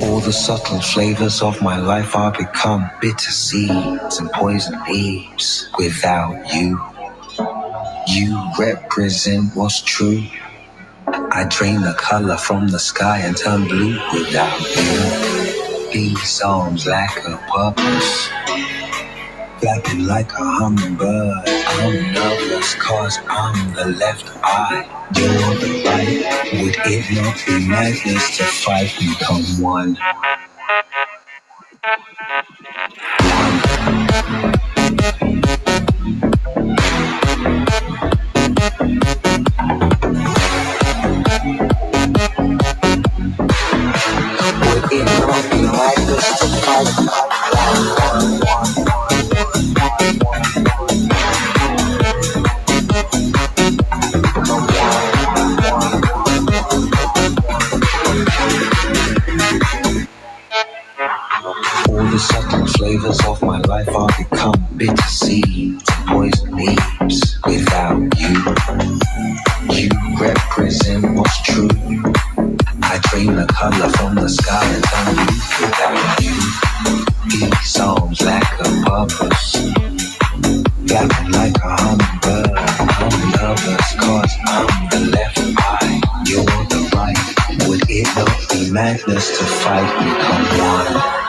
All the subtle flavors of my life are become bitter seeds and poison leaves. Without you, you represent what's true. I drain the color from the sky and turn blue without you. These arms lack a purpose, flapping like a hummingbird. I'm nervous cause I'm the left eye, you're the right. Would it not be madness to fight and become one? Would it not be madness to fight and become one? All the subtle flavors of my life are become bitter seeds and poison leaves. Without you, you represent what's true. I drain the color from the sky and turn blue without you. These arms lack a purpose, flapping like a hummingbird. I'm nervous cause I'm the left eye, you're the right. Would it not be madness to fight and become one?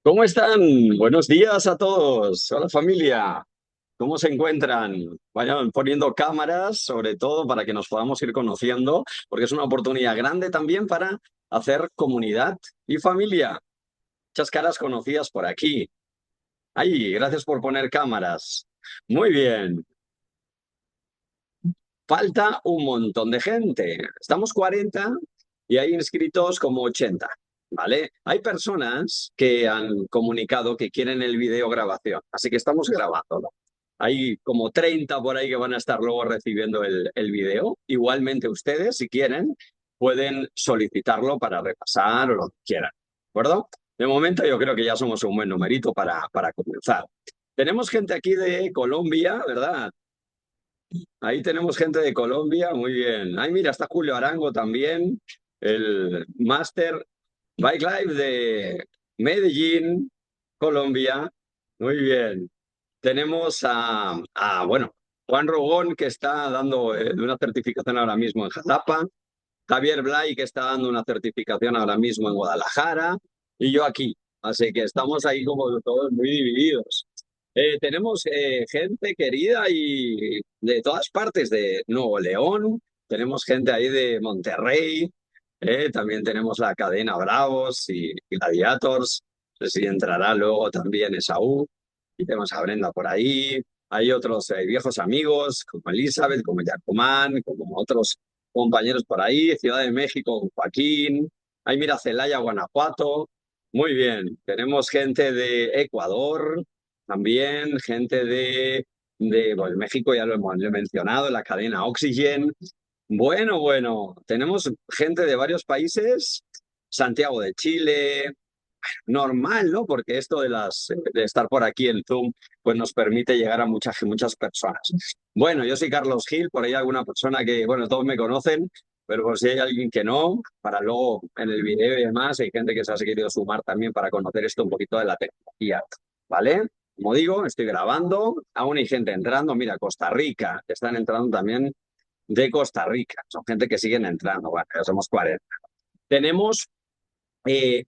¿Cómo están? Buenos días a todos. Hola familia. ¿Cómo se encuentran? Vayan poniendo cámaras, sobre todo para que nos podamos ir conociendo, porque es una oportunidad grande también para hacer comunidad y familia. Muchas caras conocidas por aquí. Ay, gracias por poner cámaras. Muy bien. Falta un montón de gente. Estamos 40 y hay inscritos como 80. ¿Vale? Hay personas que han comunicado que quieren el video grabación, así que estamos grabándolo. Hay como 30 por ahí que van a estar luego recibiendo el video. Igualmente ustedes, si quieren, pueden solicitarlo para repasar o lo que quieran. ¿De acuerdo? De momento yo creo que ya somos un buen numerito para comenzar. Tenemos gente aquí de Colombia, ¿verdad? Ahí tenemos gente de Colombia, muy bien. Ay, mira, está Julio Arango también, el máster Bike Life de Medellín, Colombia. Muy bien. Tenemos bueno, Juan Rogón, que está dando una certificación ahora mismo en Jalapa, Javier Blay, que está dando una certificación ahora mismo en Guadalajara, y yo aquí. Así que estamos ahí como todos muy divididos. Tenemos gente querida y de todas partes de Nuevo León, tenemos gente ahí de Monterrey, también tenemos la cadena Bravos y Gladiators, no sé si entrará luego también Esaú, y tenemos a Brenda por ahí, hay otros viejos amigos como Elizabeth, como Yacomán, como otros compañeros por ahí, Ciudad de México, Joaquín, ahí mira Celaya, Guanajuato, muy bien, tenemos gente de Ecuador, también gente bueno, México ya lo hemos mencionado, la cadena Oxygen. Bueno, tenemos gente de varios países, Santiago de Chile, normal, ¿no? Porque esto de estar por aquí en Zoom, pues nos permite llegar a muchas personas. Bueno, yo soy Carlos Gil, por ahí alguna persona que, bueno, todos me conocen, pero por si hay alguien que no, para luego en el video y demás, hay gente que se ha querido sumar también para conocer esto un poquito de la tecnología, ¿vale? Como digo, estoy grabando, aún hay gente entrando, mira, Costa Rica, están entrando también de Costa Rica, son gente que siguen entrando, bueno, ya somos 40. Tenemos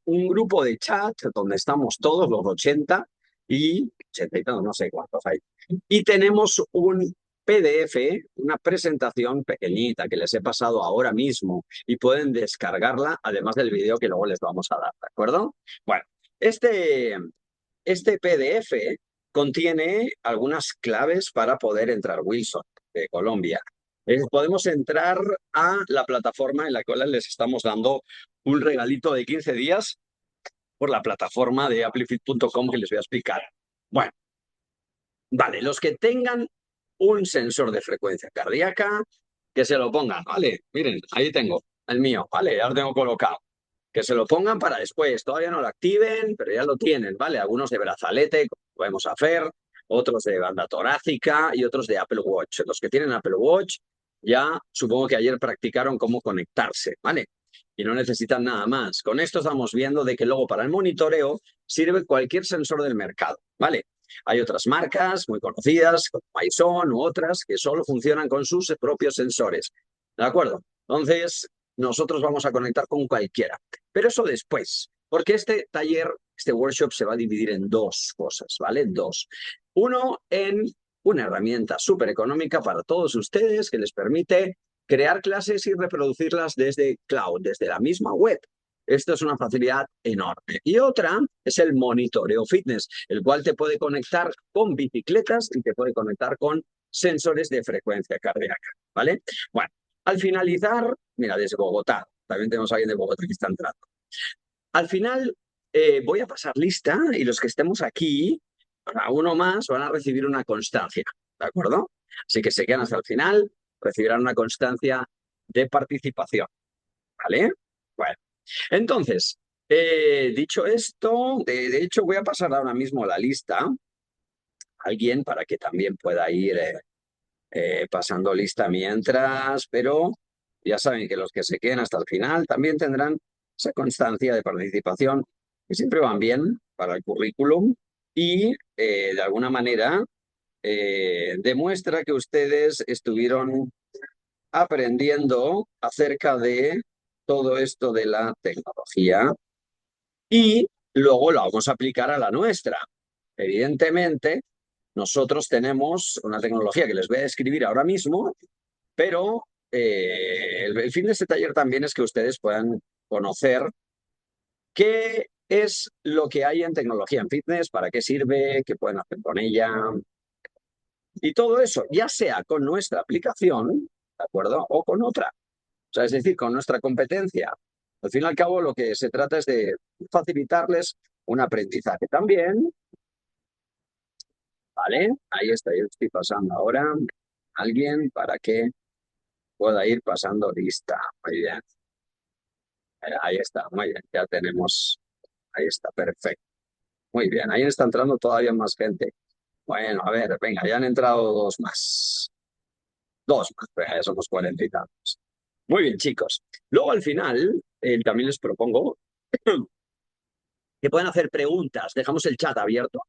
un grupo de chat donde estamos todos los 80 y 80 y tantos, no sé cuántos hay. Y tenemos un PDF, una presentación pequeñita que les he pasado ahora mismo y pueden descargarla, además del vídeo que luego les vamos a dar, ¿de acuerdo? Bueno, este PDF contiene algunas claves para poder entrar, Wilson, de Colombia. Podemos entrar a la plataforma en la cual les estamos dando un regalito de 15 días por la plataforma de amplifit.com que les voy a explicar. Bueno, vale, los que tengan un sensor de frecuencia cardíaca, que se lo pongan, ¿vale? Miren, ahí tengo el mío, ¿vale? Ya lo tengo colocado. Que se lo pongan para después, todavía no lo activen, pero ya lo tienen, ¿vale? Algunos de brazalete, como podemos hacer, otros de banda torácica y otros de Apple Watch. Los que tienen Apple Watch ya supongo que ayer practicaron cómo conectarse, ¿vale? Y no necesitan nada más. Con esto estamos viendo de que luego para el monitoreo sirve cualquier sensor del mercado, ¿vale? Hay otras marcas muy conocidas, como Myson u otras, que solo funcionan con sus propios sensores. ¿De acuerdo? Entonces, nosotros vamos a conectar con cualquiera. Pero eso después, porque este taller, este workshop se va a dividir en dos cosas, ¿vale? Dos. Uno, en una herramienta súper económica para todos ustedes que les permite crear clases y reproducirlas desde cloud, desde la misma web. Esto es una facilidad enorme. Y otra es el monitoreo fitness, el cual te puede conectar con bicicletas y te puede conectar con sensores de frecuencia cardíaca, ¿vale? Bueno, al finalizar, mira, desde Bogotá, también tenemos a alguien de Bogotá que está entrando. Al final voy a pasar lista y los que estemos aquí, para uno más, van a recibir una constancia, ¿de acuerdo? Así que se quedan hasta el final, recibirán una constancia de participación, ¿vale? Bueno, entonces, dicho esto, de hecho voy a pasar ahora mismo la lista a alguien para que también pueda ir pasando lista mientras, pero ya saben que los que se queden hasta el final también tendrán esa constancia de participación que siempre van bien para el currículum y de alguna manera demuestra que ustedes estuvieron aprendiendo acerca de todo esto de la tecnología y luego lo vamos a aplicar a la nuestra. Evidentemente, nosotros tenemos una tecnología que les voy a describir ahora mismo, pero el fin de este taller también es que ustedes puedan conocer qué es lo que hay en tecnología en fitness, para qué sirve, qué pueden hacer con ella. Y todo eso, ya sea con nuestra aplicación, ¿de acuerdo? O con otra. O sea, es decir, con nuestra competencia. Al fin y al cabo, lo que se trata es de facilitarles un aprendizaje también, ¿vale? Ahí está, yo estoy pasando ahora a alguien para que pueda ir pasando lista. Muy bien. Ahí está, muy bien, ya tenemos, ahí está, perfecto. Muy bien, ahí está entrando todavía más gente. Bueno, a ver, venga, ya han entrado dos más. Dos más, pues ya somos 40 y tantos. Muy bien, chicos. Luego al final, también les propongo que puedan hacer preguntas. Dejamos el chat abierto.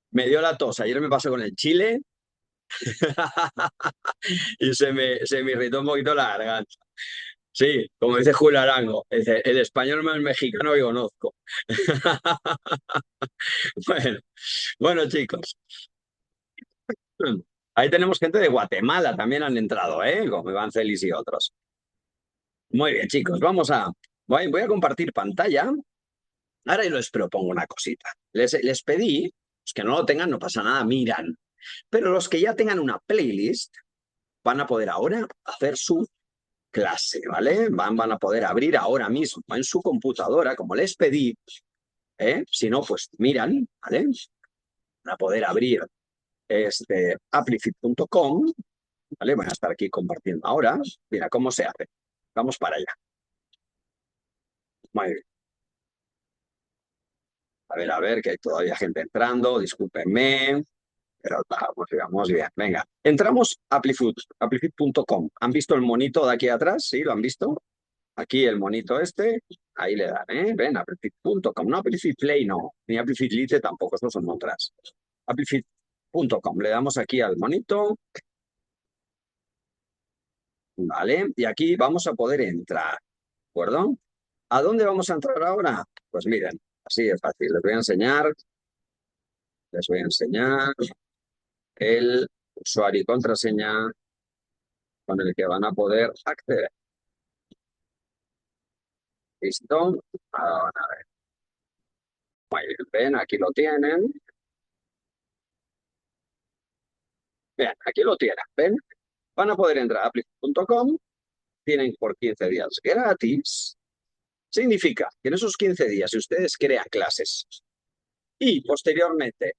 Me dio la tos. Ayer me pasó con el chile y se me irritó un poquito la garganta. Sí, como dice Julio Arango, dice, el español más mexicano que conozco. Bueno, bueno, chicos. Ahí tenemos gente de Guatemala, también han entrado, ¿eh? Como Iván Celis y otros. Muy bien, chicos, voy a compartir pantalla. Ahora yo les propongo una cosita. Les pedí, los que no lo tengan, no pasa nada, miran. Pero los que ya tengan una playlist van a poder ahora hacer su clase, ¿vale? Van a poder abrir ahora mismo en su computadora, como les pedí, ¿eh? Si no, pues miran, ¿vale? Van a poder abrir amplifit.com, ¿vale? Voy a estar aquí compartiendo ahora. Mira cómo se hace. Vamos para allá. Muy bien. A ver, que hay todavía gente entrando, discúlpenme, pero vamos bien. Venga, entramos a amplifit.com. ¿Han visto el monito de aquí atrás? ¿Sí? ¿Lo han visto? Aquí el monito este, ahí le dan, ¿eh? Ven, amplifit.com, no Amplifit Play, no, ni Amplifit Lite tampoco, estos son otras. Amplifit.com, le damos aquí al monito, ¿vale? Y aquí vamos a poder entrar, ¿de acuerdo? ¿A dónde vamos a entrar ahora? Pues miren, así de fácil. Les voy a enseñar el usuario y contraseña con el que van a poder acceder. ¿Listo? Ahora, muy bien, ven, aquí lo tienen. Bien, aquí lo tienen, ¿ven? Van a poder entrar a applic.com, tienen por 15 días gratis. Significa que en esos 15 días, si ustedes crean clases y posteriormente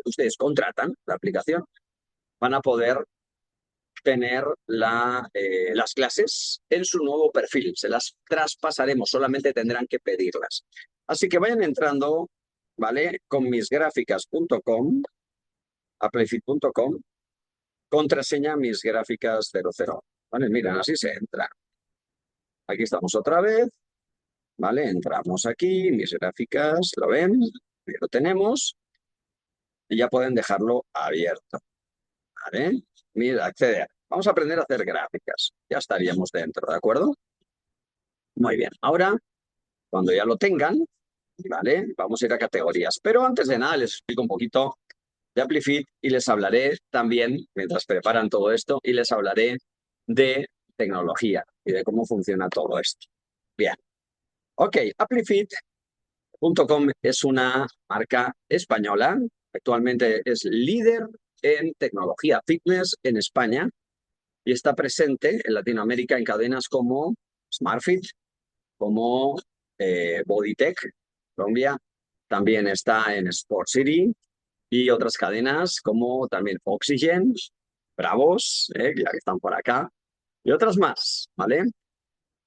ustedes contratan la aplicación, van a poder tener las clases en su nuevo perfil. Se las traspasaremos, solamente tendrán que pedirlas. Así que vayan entrando, ¿vale? Con misgráficas.com, a playfit.com, contraseña misgráficas00. ¿Vale? Miren, así se entra. Aquí estamos otra vez, ¿vale? Entramos aquí, mis gráficas, ¿lo ven? Aquí lo tenemos y ya pueden dejarlo abierto, ¿vale? Mira, acceder. Vamos a aprender a hacer gráficas. Ya estaríamos dentro, ¿de acuerdo? Muy bien. Ahora, cuando ya lo tengan, ¿vale? Vamos a ir a categorías. Pero antes de nada, les explico un poquito de Amplifit y les hablaré también, mientras preparan todo esto, y les hablaré de tecnología y de cómo funciona todo esto. Bien. Ok, Amplifit.com es una marca española. Actualmente es líder en tecnología fitness en España y está presente en Latinoamérica en cadenas como SmartFit, como Bodytech, Colombia. También está en Sport City y otras cadenas como también Oxygen, Bravos, ya que están por acá, y otras más, ¿vale?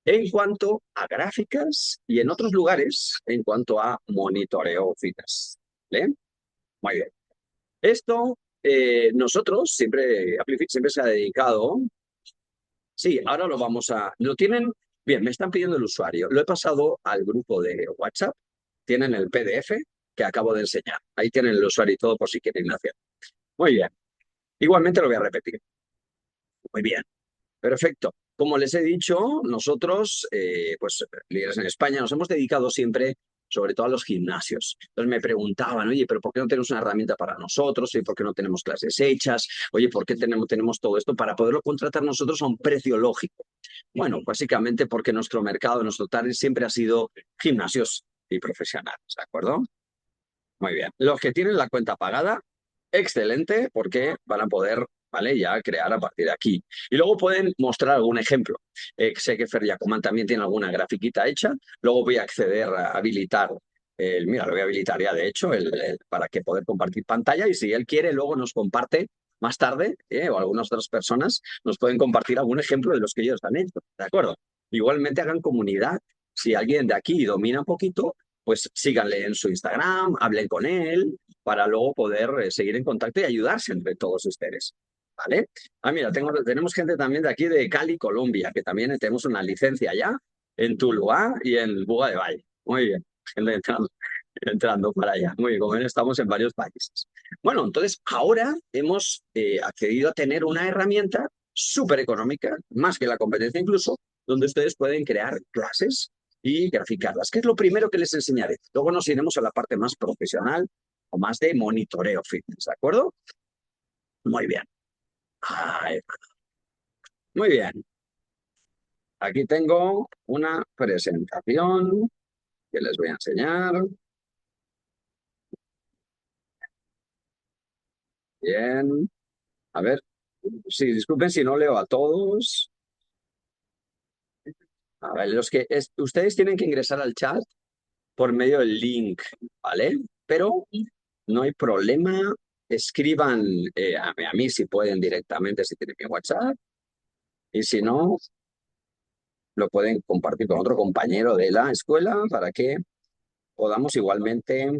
En cuanto a gráficas y en otros lugares, en cuanto a monitoreo fitness, ¿vale? Muy bien. Esto, nosotros siempre, Amplifit siempre se ha dedicado. Sí, ahora lo vamos a... Lo tienen... Bien, me están pidiendo el usuario. Lo he pasado al grupo de WhatsApp. Tienen el PDF que acabo de enseñar. Ahí tienen el usuario y todo por si quieren hacer. Muy bien. Igualmente lo voy a repetir. Muy bien. Perfecto. Como les he dicho, nosotros, pues líderes en España, nos hemos dedicado siempre, sobre todo a los gimnasios. Entonces me preguntaban, oye, pero ¿por qué no tenemos una herramienta para nosotros? ¿Y por qué no tenemos clases hechas? Oye, ¿por qué tenemos todo esto para poderlo contratar nosotros a un precio lógico? Bueno, básicamente porque nuestro mercado, nuestro target siempre ha sido gimnasios y profesionales, ¿de acuerdo? Muy bien. Los que tienen la cuenta pagada, excelente, porque van a poder, ¿vale? Ya crear a partir de aquí. Y luego pueden mostrar algún ejemplo. Sé que Fer Yacoman también tiene alguna grafiquita hecha. Luego voy a acceder a habilitar. Mira, lo voy a habilitar ya, de hecho, para que poder compartir pantalla. Y si él quiere, luego nos comparte más tarde, o algunas otras personas, nos pueden compartir algún ejemplo de los que ellos han hecho. ¿De acuerdo? Igualmente hagan comunidad. Si alguien de aquí domina un poquito, pues síganle en su Instagram, hablen con él, para luego poder seguir en contacto y ayudarse entre todos ustedes. ¿Vale? Ah, mira, tenemos gente también de aquí de Cali, Colombia, que también tenemos una licencia ya en Tuluá y en Buga de Valle. Muy bien, gente entrando para allá. Muy bien, como ven, estamos en varios países. Bueno, entonces ahora hemos accedido a tener una herramienta súper económica, más que la competencia incluso, donde ustedes pueden crear clases y graficarlas, que es lo primero que les enseñaré. Luego nos iremos a la parte más profesional o más de monitoreo fitness, ¿de acuerdo? Muy bien. Ay, muy bien. Aquí tengo una presentación que les voy a enseñar. Bien. A ver, sí, disculpen si no leo a todos. A ver, ustedes tienen que ingresar al chat por medio del link, ¿vale? Pero no hay problema. Escriban a mí si pueden directamente, si tienen mi WhatsApp. Y si no, lo pueden compartir con otro compañero de la escuela para que podamos igualmente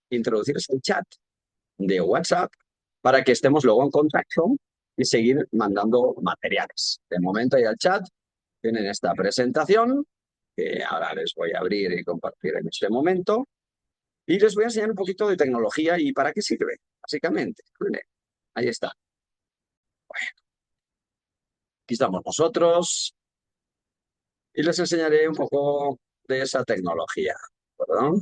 introducir el chat de WhatsApp para que estemos luego en contacto y seguir mandando materiales. De momento ya el chat tienen esta presentación que ahora les voy a abrir y compartir en este momento y les voy a enseñar un poquito de tecnología y para qué sirve, básicamente. Vale, ahí está. Aquí estamos nosotros y les enseñaré un poco. de esa tecnología, ¿perdón?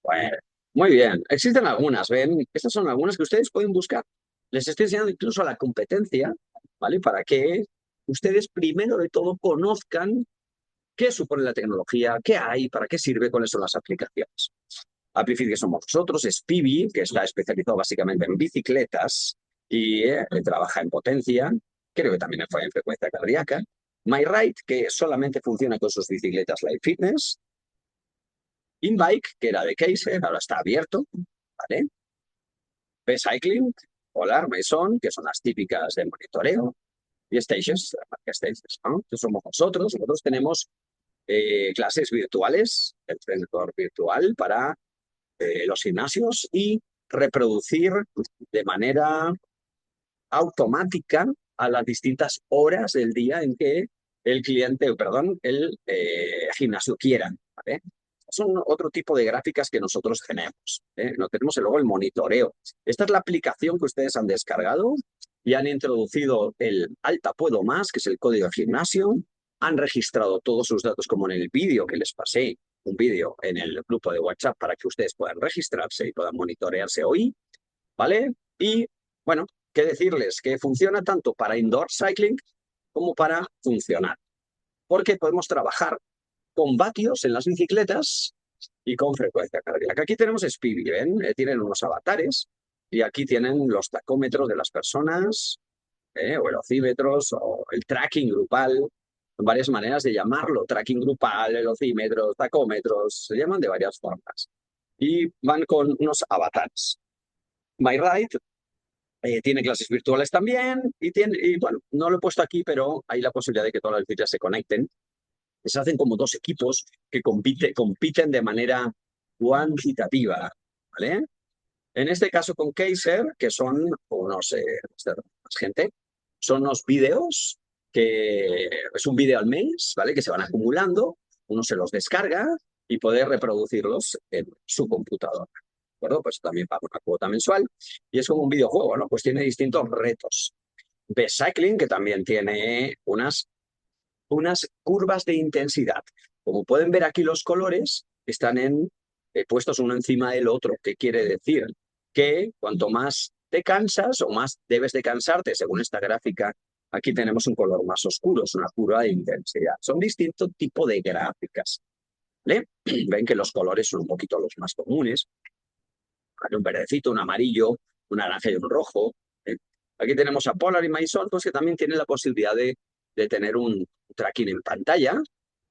Bueno, muy bien. Existen algunas, ¿ven? Estas son algunas que ustedes pueden buscar. Les estoy enseñando incluso la competencia, ¿vale? Para que ustedes primero de todo conozcan qué supone la tecnología, qué hay, para qué sirve, cuáles son las aplicaciones. Amplify, que somos nosotros, Spivi, que está especializado básicamente en bicicletas y trabaja en potencia, creo que también en frecuencia cardíaca. MyRide, que solamente funciona con sus bicicletas Live Fitness. InBike, que era de Kaiser, ahora está abierto, ¿vale? B-Cycling, Polar, Maison, que son las típicas de monitoreo. Y Stations, la marca Stations, ¿no? Que somos nosotros. Nosotros tenemos clases virtuales, el entrenador virtual para los gimnasios y reproducir de manera automática a las distintas horas del día en que el cliente, perdón, el gimnasio quiera, ¿vale? Son otro tipo de gráficas que nosotros tenemos, ¿eh? No tenemos luego el monitoreo. Esta es la aplicación que ustedes han descargado y han introducido el Alta Puedo Más, que es el código de gimnasio, han registrado todos sus datos como en el vídeo que les pasé, un vídeo en el grupo de WhatsApp para que ustedes puedan registrarse y puedan monitorearse hoy, ¿vale? Y bueno, qué decirles, que funciona tanto para indoor cycling como para funcionar, porque podemos trabajar con vatios en las bicicletas y con frecuencia cardíaca. Aquí tenemos Speedy, ¿ven? Tienen unos avatares y aquí tienen los tacómetros de las personas, o velocímetros, o el tracking grupal, varias maneras de llamarlo, tracking grupal, velocímetros, tacómetros, se llaman de varias formas. Y van con unos avatares. MyRide tiene clases virtuales también y bueno, no lo he puesto aquí, pero hay la posibilidad de que todas las bicicletas se conecten. Se hacen como dos equipos que compiten de manera cuantitativa, ¿vale? En este caso con Kaiser, que son unos, más gente, son unos vídeos que es un vídeo al mes, ¿vale? Que se van acumulando, uno se los descarga y puede reproducirlos en su computadora. ¿De acuerdo? Pues también paga una cuota mensual y es como un videojuego, ¿no? Pues tiene distintos retos. Best Cycling, que también tiene unas curvas de intensidad. Como pueden ver aquí, los colores están puestos uno encima del otro. ¿Qué quiere decir? Que cuanto más te cansas o más debes de cansarte, según esta gráfica, aquí tenemos un color más oscuro, es una curva de intensidad. Son distintos tipos de gráficas, ¿vale? Ven que los colores son un poquito los más comunes. Hay un verdecito, un amarillo, un naranja y un rojo. ¿Eh? Aquí tenemos a Polar y Maison, pues, que también tienen la posibilidad de tener un tracking en pantalla,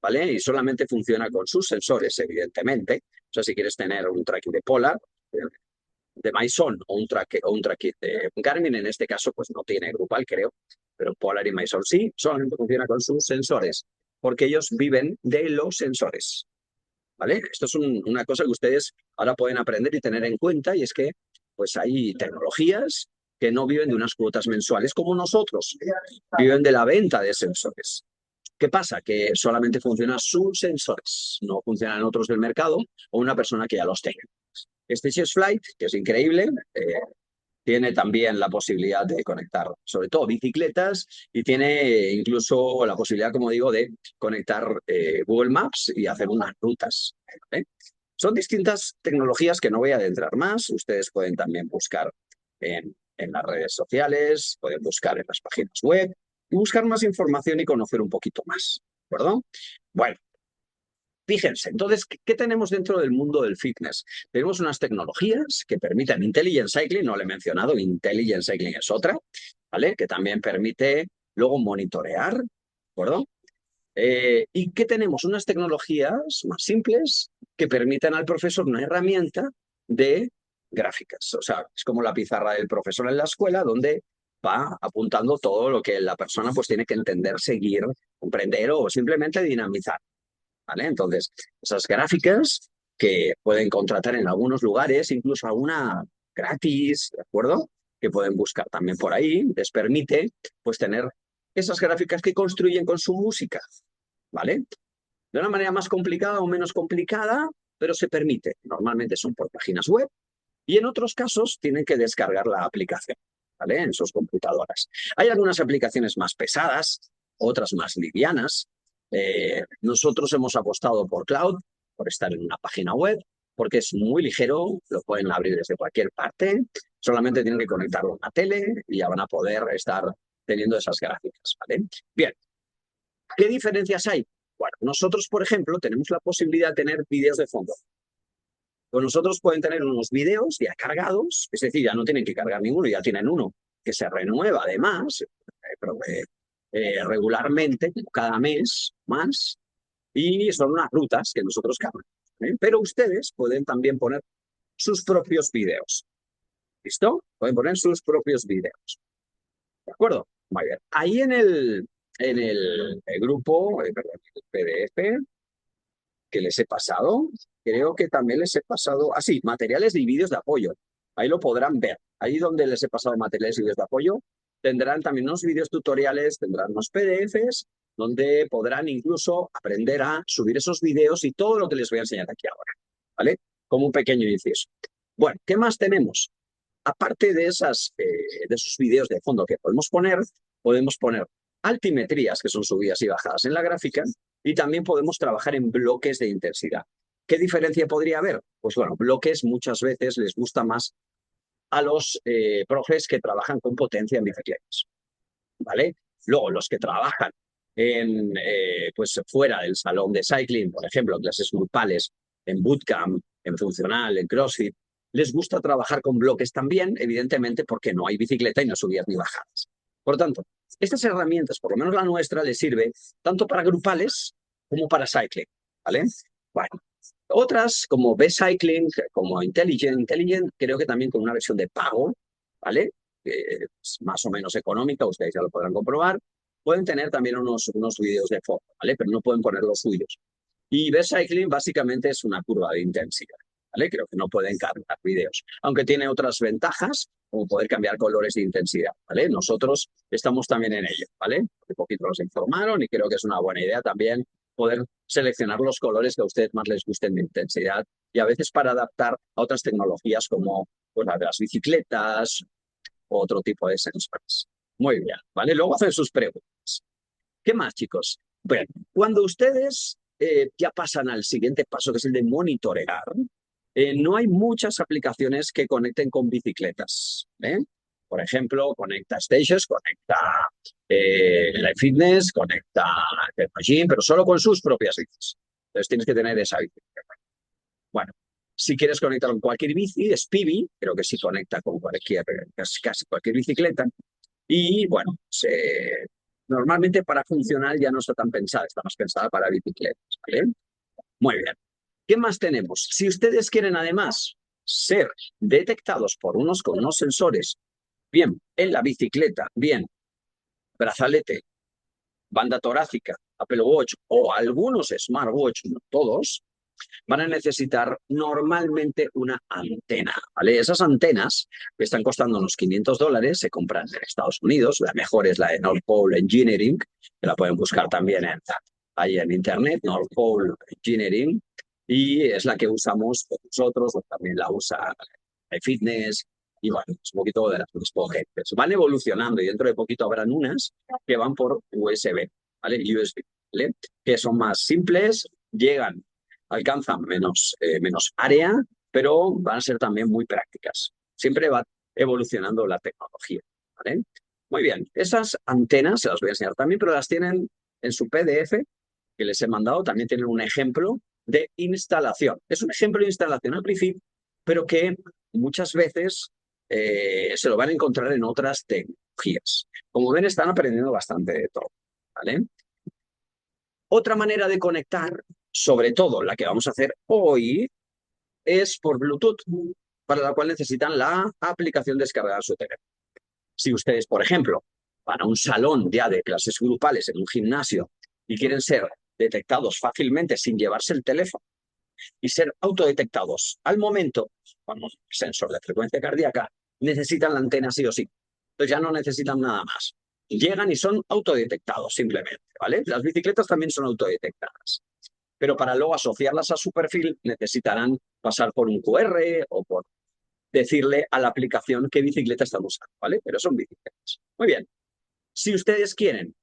¿vale? Y solamente funciona con sus sensores, evidentemente. O sea, si quieres tener un tracking de Polar, de Maison o un tracking de Garmin, en este caso, pues no tiene grupal, creo, pero Polar y Maison sí, solamente funciona con sus sensores, porque ellos viven de los sensores. ¿Vale? Esto es una cosa que ustedes ahora pueden aprender y tener en cuenta, y es que pues hay tecnologías que no viven de unas cuotas mensuales como nosotros, viven de la venta de sensores. ¿Qué pasa? Que solamente funcionan sus sensores, no funcionan otros del mercado o una persona que ya los tenga. Este es Flight, que es increíble, tiene también la posibilidad de conectar, sobre todo bicicletas, y tiene incluso la posibilidad, como digo, de conectar Google Maps y hacer unas rutas, ¿vale? Son distintas tecnologías que no voy a adentrar más. Ustedes pueden también buscar en las redes sociales, pueden buscar en las páginas web y buscar más información y conocer un poquito más, ¿de acuerdo? Bueno, fíjense, entonces, ¿qué tenemos dentro del mundo del fitness? Tenemos unas tecnologías que permiten Intelligent Cycling, no lo he mencionado, Intelligent Cycling es otra, ¿vale? Que también permite luego monitorear, ¿de acuerdo? ¿Y qué tenemos? Unas tecnologías más simples que permiten al profesor una herramienta de gráficas. O sea, es como la pizarra del profesor en la escuela, donde va apuntando todo lo que la persona pues tiene que entender, seguir, comprender o simplemente dinamizar. ¿Vale? Entonces, esas gráficas que pueden contratar en algunos lugares, incluso alguna gratis, ¿de acuerdo? Que pueden buscar también por ahí, les permite pues tener esas gráficas que construyen con su música, ¿vale? De una manera más complicada o menos complicada, pero se permite. Normalmente son por páginas web y en otros casos tienen que descargar la aplicación, ¿vale? En sus computadoras. Hay algunas aplicaciones más pesadas, otras más livianas. Nosotros hemos apostado por cloud, por estar en una página web, porque es muy ligero, lo pueden abrir desde cualquier parte, solamente tienen que conectarlo a una tele y ya van a poder estar teniendo esas gráficas, ¿vale? Bien, ¿qué diferencias hay? Bueno, nosotros, por ejemplo, tenemos la posibilidad de tener vídeos de fondo. Pues nosotros pueden tener unos vídeos ya cargados, es decir, ya no tienen que cargar ninguno, ya tienen uno que se renueva además, regularmente, cada mes más, y son unas rutas que nosotros cargamos. Pero ustedes pueden también poner sus propios vídeos. ¿Listo? Pueden poner sus propios vídeos. ¿De acuerdo? Muy bien. Ahí en el grupo, perdón, el PDF que les he pasado, creo que también les he pasado, sí, materiales y vídeos de apoyo. Ahí lo podrán ver. Ahí donde les he pasado materiales y vídeos de apoyo, tendrán también unos vídeos tutoriales, tendrán unos PDFs, donde podrán incluso aprender a subir esos vídeos y todo lo que les voy a enseñar aquí ahora, ¿vale? Como un pequeño inciso. Bueno, ¿qué más tenemos? Aparte de esos vídeos de fondo que podemos poner altimetrías, que son subidas y bajadas en la gráfica, y también podemos trabajar en bloques de intensidad. ¿Qué diferencia podría haber? Pues bueno, bloques muchas veces les gusta más a los profes que trabajan con potencia en bicicletas, ¿vale? Luego, los que trabajan pues fuera del salón de cycling, por ejemplo, en clases grupales, en bootcamp, en funcional, en CrossFit, les gusta trabajar con bloques también, evidentemente, porque no hay bicicleta y no subidas ni bajadas. Por tanto, estas herramientas, por lo menos la nuestra, les sirve tanto para grupales como para cycling, ¿vale? Bueno, otras como B-Cycling, como Intelligent, creo que también con una versión de pago, ¿vale? Que es más o menos económica, ustedes ya lo podrán comprobar. Pueden tener también unos vídeos de foto, ¿vale? Pero no pueden poner los suyos. Y B-Cycling básicamente es una curva de intensidad, ¿vale? Creo que no pueden cargar vídeos, aunque tiene otras ventajas, como poder cambiar colores de intensidad, ¿vale? Nosotros estamos también en ello, ¿vale? Hace poquito nos informaron y creo que es una buena idea también poder seleccionar los colores que a ustedes más les gusten de intensidad y a veces para adaptar a otras tecnologías como pues, la de las bicicletas o otro tipo de sensores. Muy bien, ¿vale? Luego hacen sus preguntas. ¿Qué más, chicos? Bueno, cuando ustedes ya pasan al siguiente paso, que es el de monitorear, no hay muchas aplicaciones que conecten con bicicletas. Por ejemplo, conecta Stages, conecta Life Fitness, conecta Machine, pero solo con sus propias bicis. Entonces tienes que tener esa bicicleta. Bueno, si quieres conectar con cualquier bici, Spivi, creo que sí conecta con casi cualquier bicicleta. Y bueno, normalmente para funcional ya no está tan pensada, está más pensada para bicicletas, ¿vale? Muy bien. ¿Qué más tenemos? Si ustedes quieren además ser detectados por con unos sensores, bien en la bicicleta, bien brazalete, banda torácica, Apple Watch o algunos smartwatch, no todos, van a necesitar normalmente una antena, ¿vale? Esas antenas que están costando unos $500 se compran en Estados Unidos. La mejor es la de North Pole Engineering, que la pueden buscar también ahí en internet, North Pole Engineering, y es la que usamos nosotros, o también la usa Fitness, y bueno, es un poquito de las más potentes. Van evolucionando y dentro de poquito habrán unas que van por USB, ¿vale? USB, ¿vale? Que son más simples, alcanzan menos área, pero van a ser también muy prácticas. Siempre va evolucionando la tecnología, ¿vale? Muy bien, esas antenas se las voy a enseñar también, pero las tienen en su PDF que les he mandado, también tienen un ejemplo de instalación. Es un ejemplo de instalación al principio, pero que muchas veces se lo van a encontrar en otras tecnologías. Como ven, están aprendiendo bastante de todo, ¿vale? Otra manera de conectar, sobre todo la que vamos a hacer hoy, es por Bluetooth, para la cual necesitan la aplicación descargada en su teléfono. Si ustedes, por ejemplo, van a un salón ya de clases grupales en un gimnasio y quieren ser detectados fácilmente sin llevarse el teléfono y ser autodetectados al momento con un sensor de frecuencia cardíaca, necesitan la antena sí o sí. Entonces ya no necesitan nada más. Llegan y son autodetectados simplemente, ¿vale? Las bicicletas también son autodetectadas. Pero para luego asociarlas a su perfil necesitarán pasar por un QR o por decirle a la aplicación qué bicicleta están usando, ¿vale? Pero son bicicletas. Muy bien. Si ustedes quieren,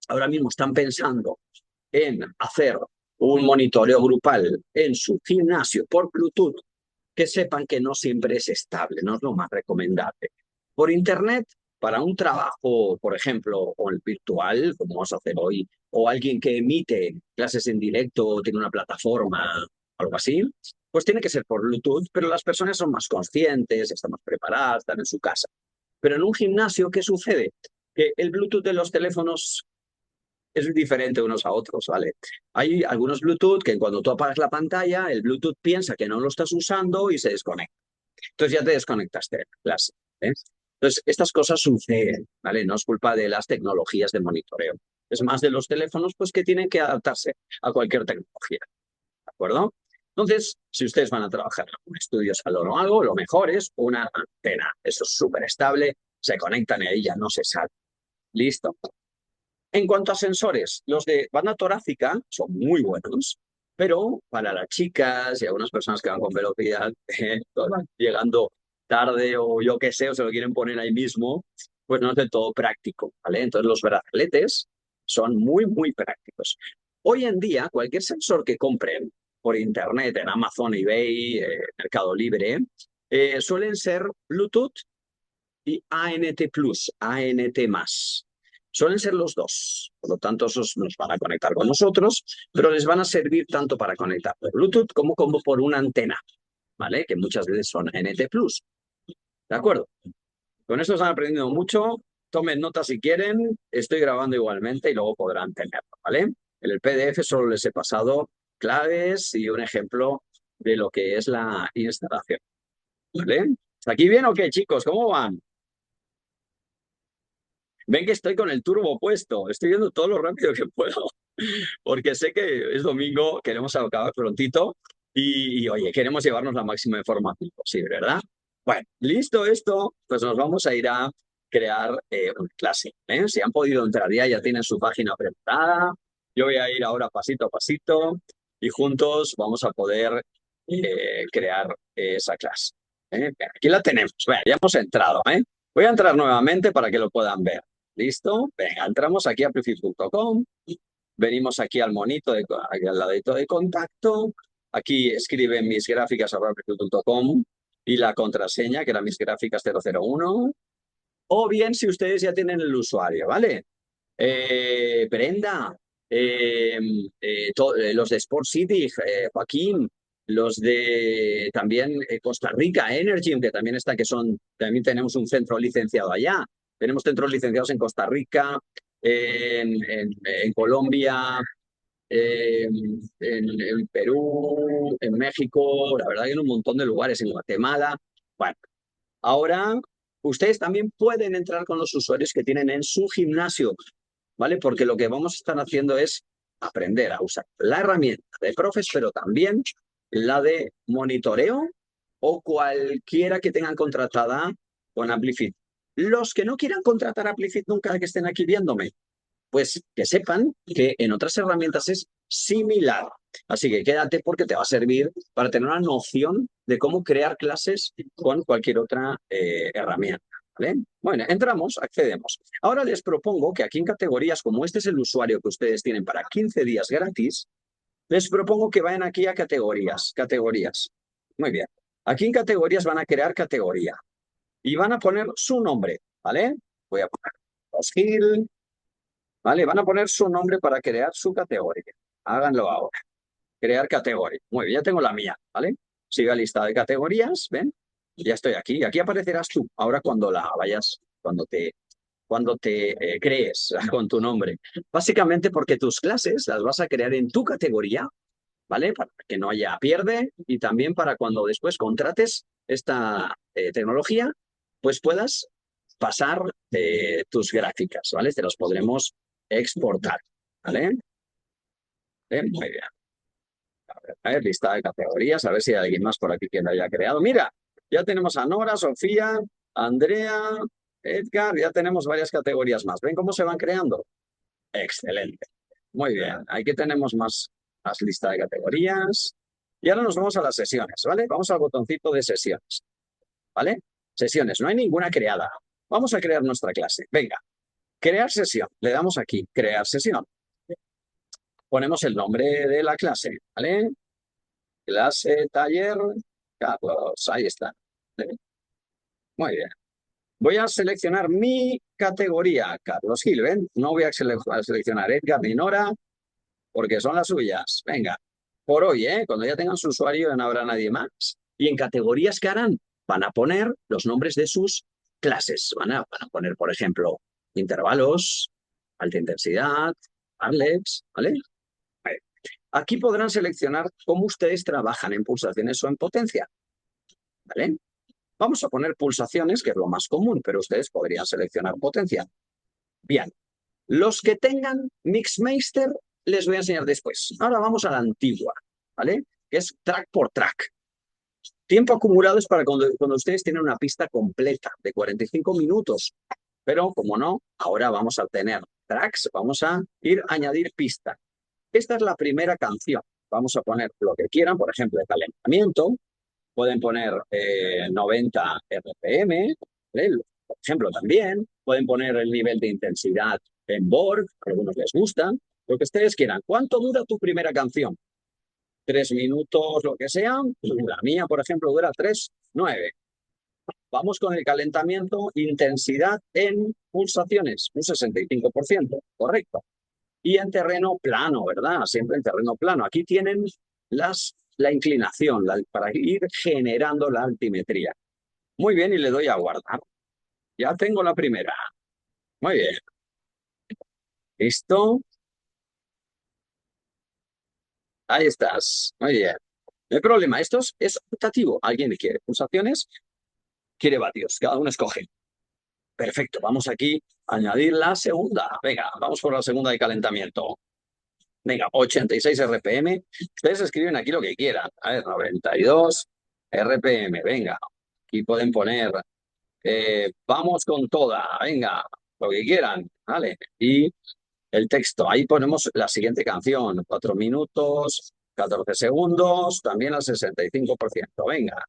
ahora mismo están pensando en hacer un monitoreo grupal en su gimnasio por Bluetooth, que sepan que no siempre es estable, no es lo más recomendable. Por Internet, para un trabajo, por ejemplo, o el virtual, como vamos a hacer hoy, o alguien que emite clases en directo, tiene una plataforma, algo así, pues tiene que ser por Bluetooth, pero las personas son más conscientes, están más preparadas, están en su casa. Pero en un gimnasio, ¿qué sucede? Que el Bluetooth de los teléfonos es diferente unos a otros, ¿vale? Hay algunos Bluetooth que cuando tú apagas la pantalla, el Bluetooth piensa que no lo estás usando y se desconecta. Entonces ya te desconectaste de la clase. ¿Eh? Entonces, estas cosas suceden, ¿vale? No es culpa de las tecnologías de monitoreo. Es más de los teléfonos, pues que tienen que adaptarse a cualquier tecnología, ¿de acuerdo? Entonces, si ustedes van a trabajar en un estudio, salón o algo, lo mejor es una antena. Eso es súper estable, se conectan y ahí ya no se sale. Listo. En cuanto a sensores, los de banda torácica son muy buenos, pero para las chicas y algunas personas que van con velocidad, llegando tarde o yo qué sé, o se lo quieren poner ahí mismo, pues no es del todo práctico, ¿vale? Entonces los brazaletes son muy, muy prácticos. Hoy en día, cualquier sensor que compren por internet, en Amazon, eBay, Mercado Libre, suelen ser Bluetooth y ANT Plus, ANT más. Suelen ser los dos. Por lo tanto, esos nos van a conectar con nosotros, pero les van a servir tanto para conectar por Bluetooth como por una antena, ¿vale? Que muchas veces son ANT Plus. ¿De acuerdo? Con esto están aprendiendo mucho. Tomen nota si quieren. Estoy grabando igualmente y luego podrán tenerlo, ¿vale? En el PDF solo les he pasado claves y un ejemplo de lo que es la instalación, ¿vale? ¿Está aquí bien o qué, chicos? ¿Cómo van? Ven que estoy con el turbo puesto, estoy viendo todo lo rápido que puedo, porque sé que es domingo, queremos acabar prontito oye, queremos llevarnos la máxima información posible, ¿verdad? Bueno, listo esto, pues nos vamos a ir a crear una clase. ¿Eh? Si han podido entrar ya tienen su página preparada. Yo voy a ir ahora pasito a pasito y juntos vamos a poder crear esa clase. ¿Eh? Aquí la tenemos. Bueno, ya hemos entrado. ¿Eh? Voy a entrar nuevamente para que lo puedan ver. ¿Listo? Venga, entramos aquí a prefix.com, venimos aquí al monito, aquí al ladito de contacto, aquí escriben misgráficas@prefix.com y la contraseña, que era misgráficas001, o bien si ustedes ya tienen el usuario, ¿vale? Brenda, los de Sport City, Joaquín, los de también Costa Rica Energy, que también está, también tenemos un centro licenciado allá. Tenemos centros licenciados en Costa Rica, en Colombia, en Perú, en México, la verdad que en un montón de lugares, en Guatemala. Bueno, ahora ustedes también pueden entrar con los usuarios que tienen en su gimnasio, ¿vale? Porque lo que vamos a estar haciendo es aprender a usar la herramienta de Profes, pero también la de monitoreo o cualquiera que tengan contratada con Amplifit. Los que no quieran contratar Amplifit nunca que estén aquí viéndome, pues que sepan que en otras herramientas es similar. Así que quédate porque te va a servir para tener una noción de cómo crear clases con cualquier otra herramienta. ¿Vale? Bueno, entramos, accedemos. Ahora les propongo que aquí en categorías, como este es el usuario que ustedes tienen para 15 días gratis, les propongo que vayan aquí a categorías, categorías. Muy bien. Aquí en categorías van a crear categoría y van a poner su nombre, ¿vale? Voy a poner Gil, ¿vale? Van a poner su nombre para crear su categoría. Háganlo ahora. Crear categoría. Muy bien, ya tengo la mía, ¿vale? Siga lista de categorías, ¿ven? Ya estoy aquí. Aquí aparecerás tú. Ahora cuando la vayas, cuando te crees con tu nombre. Básicamente porque tus clases las vas a crear en tu categoría, ¿vale? Para que no haya pierde y también para cuando después contrates esta tecnología, pues puedas pasar tus gráficas, ¿vale? Te las podremos exportar, ¿vale? Muy bien. A ver, lista de categorías, a ver si hay alguien más por aquí que lo haya creado. Mira, ya tenemos a Nora, Sofía, Andrea, Edgar, ya tenemos varias categorías más. ¿Ven cómo se van creando? Excelente. Muy bien, aquí tenemos más lista de categorías. Y ahora nos vamos a las sesiones, ¿vale? Vamos al botoncito de sesiones, ¿vale? Sesiones, no hay ninguna creada. Vamos a crear nuestra clase. Venga, crear sesión. Le damos aquí, crear sesión. ponemos el nombre de la clase, ¿vale? Clase, taller, Carlos, ahí está. ¿Vale? Muy bien. Voy a seleccionar mi categoría, Carlos Gil, ¿ven? No voy a seleccionar Edgar ni Nora, porque son las suyas. Venga, por hoy, ¿eh? Cuando ya tengan su usuario ya no habrá nadie más. Y en categorías que harán, van a poner los nombres de sus clases. Van a poner, por ejemplo, intervalos, alta intensidad, Arlex, ¿vale? Vale. Aquí podrán seleccionar cómo ustedes trabajan en pulsaciones o en potencia, ¿vale? Vamos a poner pulsaciones, que es lo más común, pero ustedes podrían seleccionar potencia. Bien, los que tengan Mixmaster les voy a enseñar después. Ahora vamos a la antigua, ¿vale? Que es track por track. Tiempo acumulado es para cuando ustedes tienen una pista completa de 45 minutos. Pero, como no, ahora vamos a tener tracks, vamos a ir a añadir pista. Esta es la primera canción. Vamos a poner lo que quieran, por ejemplo, de calentamiento. Pueden poner 90 RPM, ¿vale? Por ejemplo, también. Pueden poner el nivel de intensidad en Borg, a algunos les gusta. Lo que ustedes quieran. ¿Cuánto dura tu primera canción? 3 minutos, lo que sea. La mía, por ejemplo, dura 3:09. Vamos con el calentamiento, intensidad en pulsaciones, un 65%, correcto. Y en terreno plano, ¿verdad? Siempre en terreno plano. Aquí tienen la inclinación para ir generando la altimetría. Muy bien, y le doy a guardar. Ya tengo la primera. Muy bien. ¿Listo? Ahí estás. Muy bien. No hay problema. Esto es optativo. ¿Alguien quiere pulsaciones? Quiere vatios. Cada uno escoge. Perfecto. Vamos aquí a añadir la segunda. Venga, vamos por la segunda de calentamiento. Venga, 86 RPM. Ustedes escriben aquí lo que quieran. A ver, 92 RPM. Venga, aquí pueden poner, vamos con toda. Venga, lo que quieran. ¿Vale? Y el texto. Ahí ponemos la siguiente canción. 4 minutos, 14 segundos, también al 65%. Venga.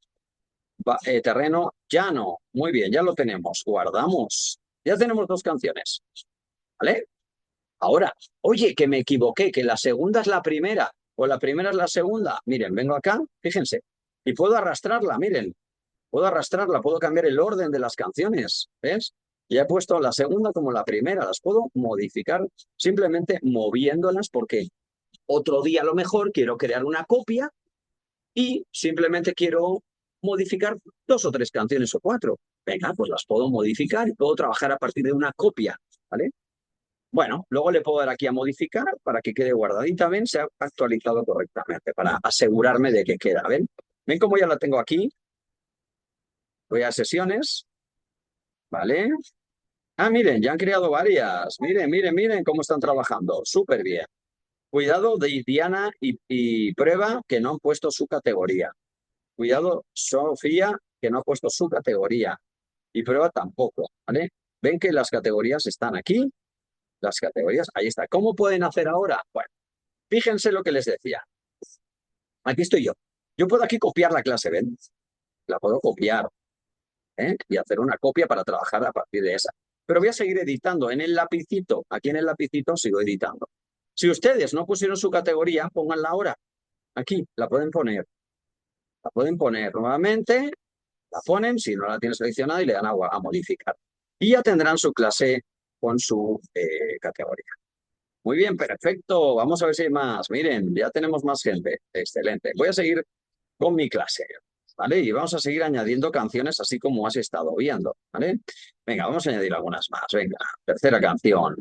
Terreno llano. Muy bien, ya lo tenemos. Guardamos. Ya tenemos 2 canciones. ¿Vale? Ahora, oye, que me equivoqué, que la segunda es la primera o la primera es la segunda. Miren, vengo acá, fíjense, y puedo arrastrarla, miren, puedo arrastrarla, puedo cambiar el orden de las canciones, ¿ves? Ya he puesto la segunda como la primera, las puedo modificar simplemente moviéndolas porque otro día a lo mejor quiero crear una copia y simplemente quiero modificar 2 o 3 canciones o 4. Venga, pues las puedo modificar y puedo trabajar a partir de una copia, ¿vale? Bueno, luego le puedo dar aquí a modificar para que quede guardadita, ¿ven? Se ha actualizado correctamente para asegurarme de que queda, ¿ven? ¿Ven cómo ya la tengo aquí? Voy a sesiones, ¿vale? Ah, miren, ya han creado varias. Miren, miren, miren cómo están trabajando. Súper bien. Cuidado de Diana y Prueba que no han puesto su categoría. Cuidado, Sofía, que no ha puesto su categoría. Y Prueba tampoco, ¿vale? ¿Ven que las categorías están aquí? Las categorías, ahí está. ¿Cómo pueden hacer ahora? Bueno, fíjense lo que les decía. Aquí estoy yo. Yo puedo aquí copiar la clase, ¿ven? La puedo copiar, ¿eh? Y hacer una copia para trabajar a partir de esa. Pero voy a seguir editando en el lapicito. Aquí en el lapicito sigo editando. Si ustedes no pusieron su categoría, pónganla ahora. Aquí, la pueden poner. La pueden poner nuevamente, la ponen, si no la tienen seleccionada, y le dan a modificar. Y ya tendrán su clase con su categoría. Muy bien, perfecto. Vamos a ver si hay más. Miren, ya tenemos más gente. Excelente. Voy a seguir con mi clase, ¿vale? Y vamos a seguir añadiendo canciones así como has estado viendo, ¿vale? Venga, vamos a añadir algunas más. Venga, tercera canción,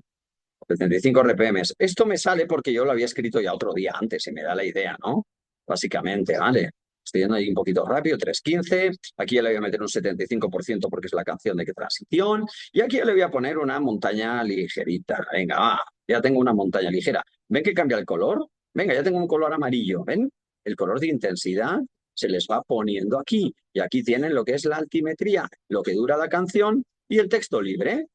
75 RPM. Esto me sale porque yo lo había escrito ya otro día antes y me da la idea, ¿no? Básicamente, ¿vale? Estoy yendo ahí un poquito rápido, 3:15. Aquí ya le voy a meter un 75% porque es la canción de qué transición. Y aquí ya le voy a poner una montaña ligerita. Venga, va. Ya tengo una montaña ligera. ¿Ven que cambia el color? Venga, ya tengo un color amarillo. ¿Ven? El color de intensidad se les va poniendo aquí. Y aquí tienen lo que es la altimetría, lo que dura la canción y el texto libre.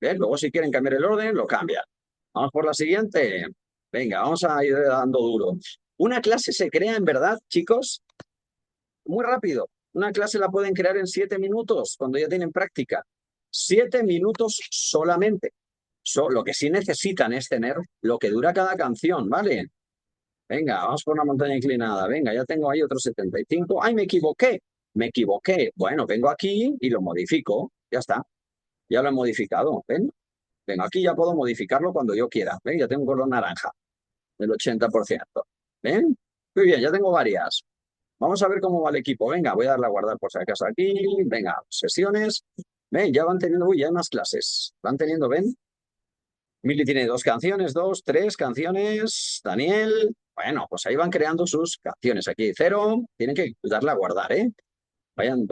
¿Ven? Luego si quieren cambiar el orden, lo cambian. Vamos por la siguiente. Venga, vamos a ir dando duro. Una clase se crea en verdad, chicos, muy rápido. Una clase la pueden crear en 7 minutos cuando ya tienen práctica. 7 minutos solamente. Lo que sí necesitan es tener lo que dura cada canción, ¿vale? Venga, vamos por una montaña inclinada. Venga, ya tengo ahí otros 75. ¡Ay, me equivoqué! Me equivoqué. Bueno, vengo aquí y lo modifico. Ya está. Ya lo he modificado. ¿Ven? Vengo aquí, ya puedo modificarlo cuando yo quiera. ¿Ven? Ya tengo un color naranja del 80%. ¿Ven? Muy bien, ya tengo varias. Vamos a ver cómo va el equipo. Venga, voy a darle a guardar por si acaso aquí. Venga, sesiones. Ven, ya van teniendo, uy, ya hay más clases. Van teniendo, ven. Mili tiene 2 canciones, 3 canciones. Daniel, bueno, pues ahí van creando sus canciones. Aquí hay 0. Tienen que darle a guardar, ¿eh? Vayan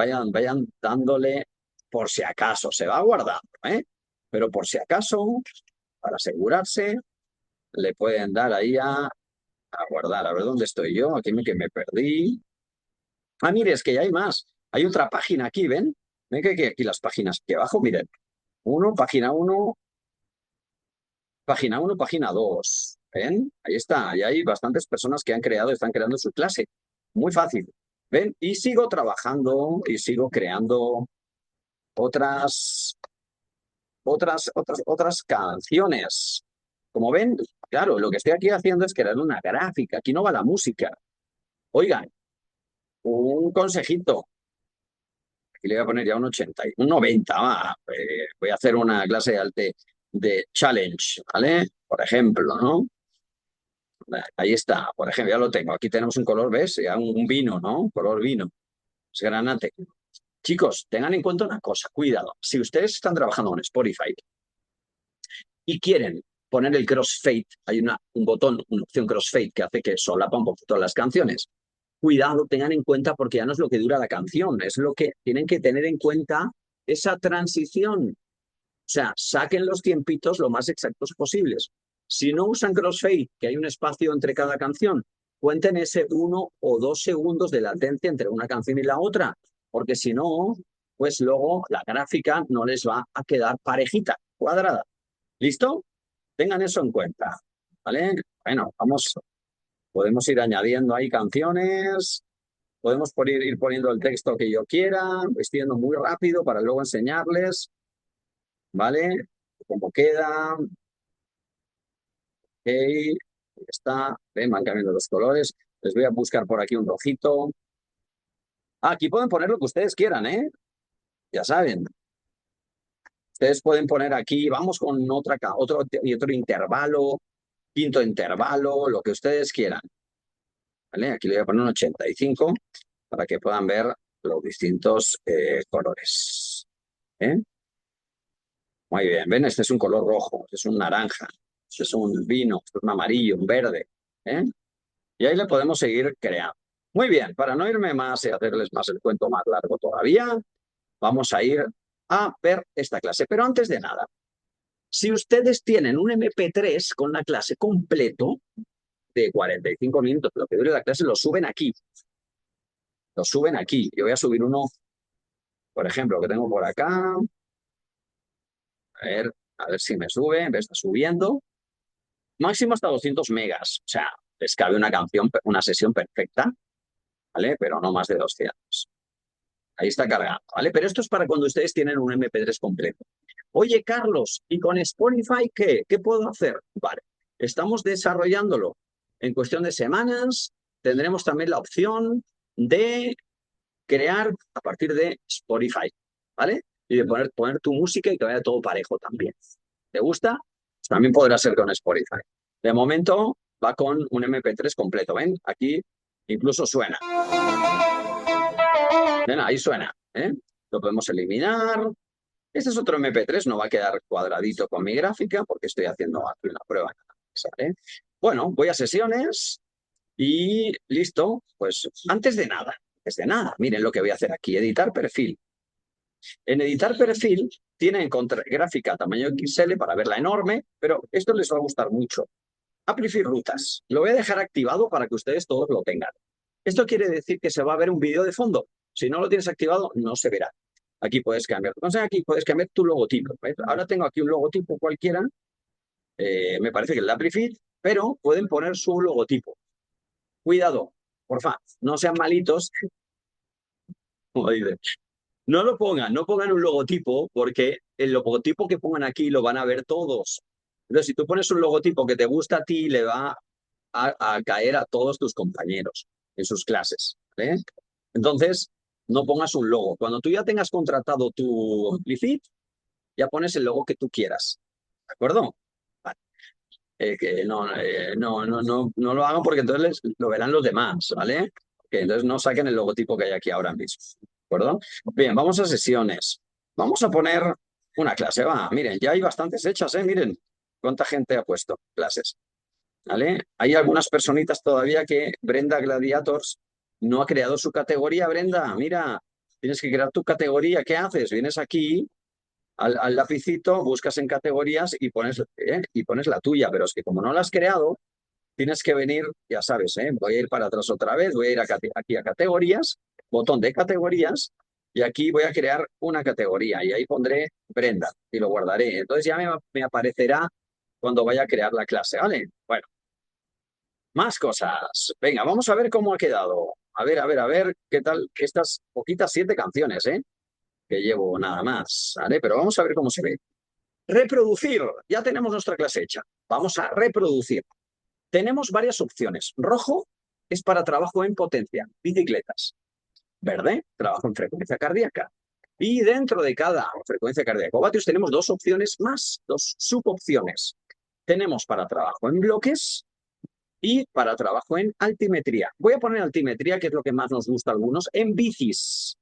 dándole por si acaso. Se va guardando, ¿eh? Pero por si acaso, para asegurarse, le pueden dar ahí a guardar. A ver dónde estoy yo. Aquí que me perdí. Ah, mire, es que ya hay más. Hay otra página aquí, ¿ven? Ven que aquí las páginas aquí abajo, miren. Página uno, página 2. ¿Ven? Ahí está. Y hay bastantes personas que están creando su clase. Muy fácil. ¿Ven? Y sigo trabajando y sigo creando otras, otras canciones. Como ven, claro, lo que estoy aquí haciendo es crear una gráfica. Aquí no va la música. Oigan, un consejito. Aquí le voy a poner ya un 80, un 90. Voy a hacer una clase de challenge, ¿vale? Por ejemplo, ¿no? Ahí está, por ejemplo, ya lo tengo. Aquí tenemos un color, ¿ves? Ya un vino, ¿no? Color vino. Es granate. Chicos, tengan en cuenta una cosa, cuidado. Si ustedes están trabajando en Spotify y quieren poner el crossfade, hay un botón, una opción crossfade que hace que solapa un poquito las canciones. Cuidado, tengan en cuenta porque ya no es lo que dura la canción, es lo que tienen que tener en cuenta esa transición. O sea, saquen los tiempitos lo más exactos posibles. Si no usan crossfade, que hay un espacio entre cada canción, cuenten ese 1 o 2 segundos de latencia entre una canción y la otra, porque si no, pues luego la gráfica no les va a quedar parejita, cuadrada. ¿Listo? Tengan eso en cuenta. ¿Vale? Bueno, podemos ir añadiendo ahí canciones, podemos ir poniendo el texto que yo quiera, estoy yendo muy rápido para luego enseñarles. ¿Vale? Como queda. Ok, ahí está. Ven, van cambiando los colores. Les voy a buscar por aquí un rojito. Ah, aquí pueden poner lo que ustedes quieran, ¿eh? Ya saben. Ustedes pueden poner aquí, vamos con otro intervalo, quinto intervalo, lo que ustedes quieran. ¿Vale? Aquí le voy a poner un 85 para que puedan ver los distintos colores. ¿Eh? Muy bien, ven, este es un color rojo, este es un naranja, este es un vino, este es un amarillo, un verde. ¿Eh? Y ahí le podemos seguir creando. Muy bien, para no irme más y hacerles más el cuento más largo todavía, vamos a ir a ver esta clase. Pero antes de nada, si ustedes tienen un MP3 con la clase completo de 45 minutos, lo que dure la clase, lo suben aquí. Lo suben aquí. Yo voy a subir uno, por ejemplo, que tengo por acá. A ver si me sube. Me está subiendo. Máximo hasta 200 megas. O sea, les cabe una canción, una sesión perfecta, ¿vale? Pero no más de 200. Ahí está cargando, ¿vale? Pero esto es para cuando ustedes tienen un MP3 completo. Oye, Carlos, ¿y con Spotify qué? ¿Qué puedo hacer? Vale, estamos desarrollándolo. En cuestión de semanas tendremos también la opción de crear a partir de Spotify, ¿vale? Y de poner tu música y que vaya todo parejo también. ¿Te gusta? Pues también podrá ser con Spotify. De momento va con un MP3 completo, ¿ven? Aquí incluso suena. ¿Ven? Ahí suena, ¿eh? Lo podemos eliminar. Este es otro MP3, no va a quedar cuadradito con mi gráfica porque estoy haciendo aquí una prueba. ¿Sale? Bueno, voy a sesiones y listo. Pues antes de nada, miren lo que voy a hacer aquí, editar perfil. En editar perfil tienen encontrar gráfica tamaño XL para verla enorme, pero esto les va a gustar mucho. Amplify rutas. Lo voy a dejar activado para que ustedes todos lo tengan. Esto quiere decir que se va a ver un vídeo de fondo. Si no lo tienes activado, no se verá. Aquí puedes cambiar. Entonces aquí puedes cambiar tu logotipo. ¿Ves? Ahora tengo aquí un logotipo cualquiera. Me parece que es el de Amplify, pero pueden poner su logotipo. Cuidado, porfa, no sean malitos. Como dice, no lo pongan, no pongan un logotipo porque el logotipo que pongan aquí lo van a ver todos. Entonces, si tú pones un logotipo que te gusta a ti, le va a caer a todos tus compañeros en sus clases, ¿vale? Entonces, no pongas un logo. Cuando tú ya tengas contratado tu Amplifit, ya pones el logo que tú quieras, ¿de acuerdo? Vale. Que no lo hagan porque entonces lo verán los demás, ¿vale? Que entonces no saquen el logotipo que hay aquí ahora mismo, ¿de acuerdo? Bien, vamos a sesiones. Vamos a poner una clase, va. Miren, ya hay bastantes hechas, ¿eh? Miren cuánta gente ha puesto clases, ¿vale? Hay algunas personitas todavía que Brenda Gladiators no ha creado su categoría. Brenda, mira, tienes que crear tu categoría. ¿Qué haces? Vienes aquí al lapicito, buscas en categorías y pones la tuya, pero es que como no la has creado, tienes que venir, ya sabes, ¿eh? Voy a ir para atrás otra vez, voy a ir aquí a categorías, botón de categorías, y aquí voy a crear una categoría y ahí pondré Brenda y lo guardaré. Entonces ya me aparecerá cuando vaya a crear la clase, ¿vale? Bueno, más cosas. Venga, vamos a ver cómo ha quedado. A ver, qué tal estas poquitas 7 canciones, ¿eh? Que llevo nada más, ¿vale? Pero vamos a ver cómo se ve. Reproducir. Ya tenemos nuestra clase hecha. Vamos a reproducir. Tenemos varias opciones. Rojo es para trabajo en potencia, bicicletas. Verde, trabajo en frecuencia cardíaca. Y dentro de cada frecuencia cardíaca o vatios tenemos 2 opciones más, 2 subopciones. Tenemos para trabajo en bloques y para trabajo en altimetría. Voy a poner altimetría, que es lo que más nos gusta a algunos, en bicis,